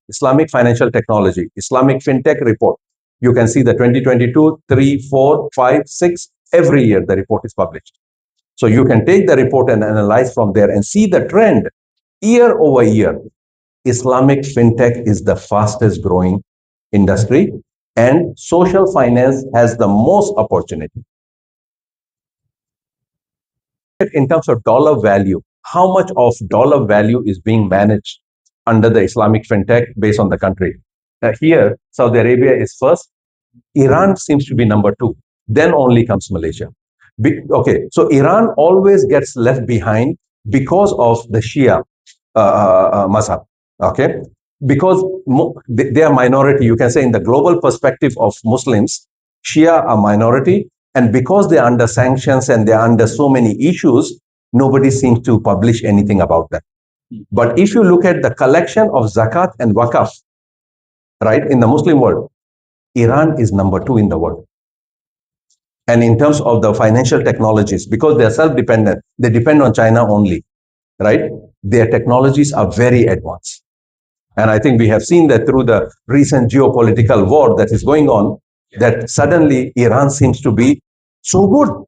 Islamic financial technology, Islamic fintech report. You can see the 2022, 3, 4, 5, 6, every year the report is published. So you can take the report and analyze from there and see the trend year over year. Islamic fintech is the fastest growing industry, and social finance has the most opportunity. In terms of dollar value, how much of dollar value is being managed under the Islamic fintech based on the country? Here, Saudi Arabia is first. Iran seems to be number 2. Then only comes Malaysia. Okay, so Iran always gets left behind because of the Shia mazhab. Okay, because they are minority. You can say in the global perspective of Muslims, Shia are minority, And because they're under sanctions and they're under so many issues, nobody seems to publish anything about them. But if you look at the collection of zakat and wakaf, right, in the Muslim world, Iran is number 2 in the world. And in terms of the financial technologies, because they're self-dependent, they depend on China only, right? Their technologies are very advanced. And I think we have seen that through the recent geopolitical war that is going on, that suddenly Iran seems to be so good.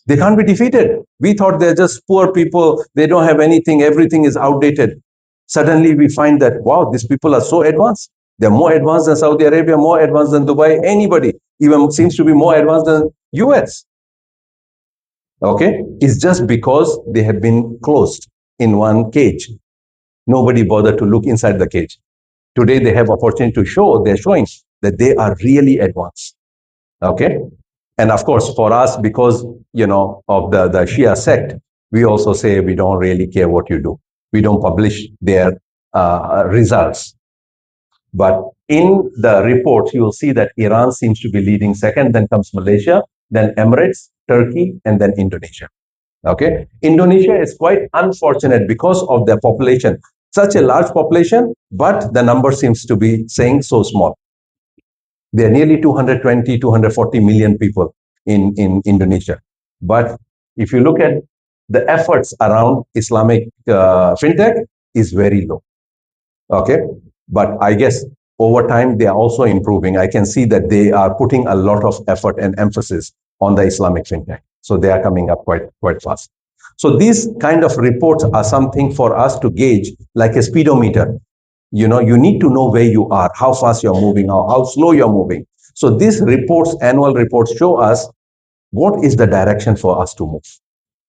They can't be defeated. We thought they're just poor people, they don't have anything, everything is outdated. Suddenly we find that, wow, these people are so advanced. They're more advanced than Saudi Arabia, more advanced than Dubai, anybody, even seems to be more advanced than US. Okay, it's just because they have been closed in one cage. Nobody bothered to look inside the cage. Today they have opportunity to show, they're showing that they are really advanced. Okay, and of course for us, because of the Shia sect, we also say we don't really care what you do. We don't publish their results. But in the report, you will see that Iran seems to be leading second, then comes Malaysia, then Emirates, Turkey, and then Indonesia. Okay, Indonesia is quite unfortunate because of their population, such a large population, but the number seems to be saying so small. There are nearly 220, 240 million people in Indonesia. But if you look at the efforts around Islamic fintech is very low. Okay, but I guess over time they are also improving. I can see that they are putting a lot of effort and emphasis on the Islamic fintech. So they are coming up quite fast. So these kind of reports are something for us to gauge, like a speedometer. You need to know where you are, how fast you're moving, or how slow you're moving. So these reports, annual reports, show us what is the direction for us to move.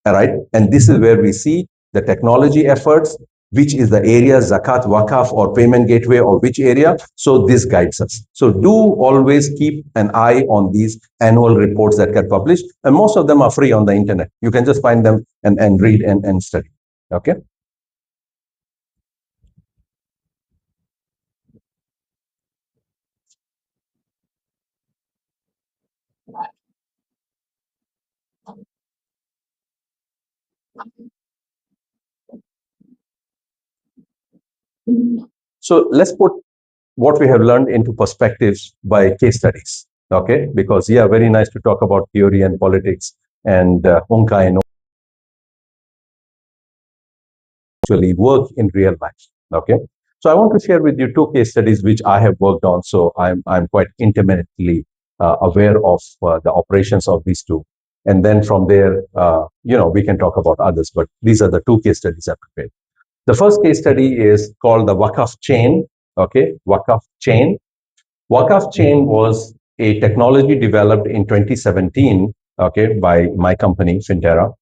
All right, and this is where we see the technology efforts, which is the area, zakat, wakaf, or payment gateway, or which area. So this guides us. So do always keep an eye on these annual reports that get published. And most of them are free on the internet. You can just find them and read and study. Okay. So let's put what we have learned into perspectives by case studies. Okay, because very nice to talk about theory and politics and Unka and actually work in real life. Okay, so I want to share with you 2 case studies which I have worked on. So I'm quite intimately aware of the operations of these 2, and then from there, we can talk about others. But these are the 2 case studies I prepared. The first case study is called the Wakaf chain. Okay, Wakaf chain. Wakaf chain was a technology developed in 2017, okay, by my company, Fintera.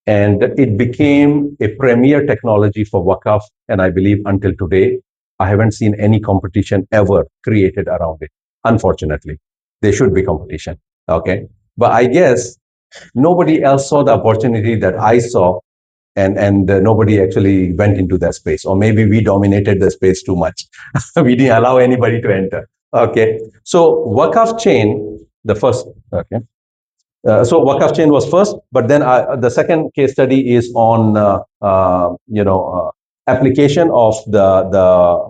And it became a premier technology for Wakaf. And I believe until today, I haven't seen any competition ever created around it. Unfortunately, there should be competition. Okay. But I guess nobody else saw the opportunity that I saw, and nobody actually went into that space, or maybe we dominated the space too much. We didn't allow anybody to enter. Okay, so Wakaf chain, the first. Okay, so Wakaf chain was first, but then the second case study is on application of the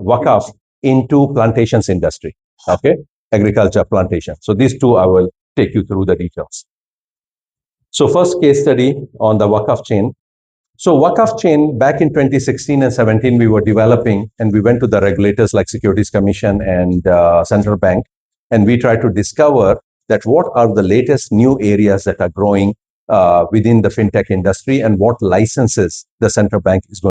Wakaf into plantations industry. Okay, agriculture plantation. So these 2 I will take you through the details. So first case study on the Wakaf chain. So Wakaf chain, back in 2016 and 17, we were developing, and we went to the regulators like Securities Commission and Central Bank, and we tried to discover that what are the latest new areas that are growing within the fintech industry, and what licenses the Central Bank is going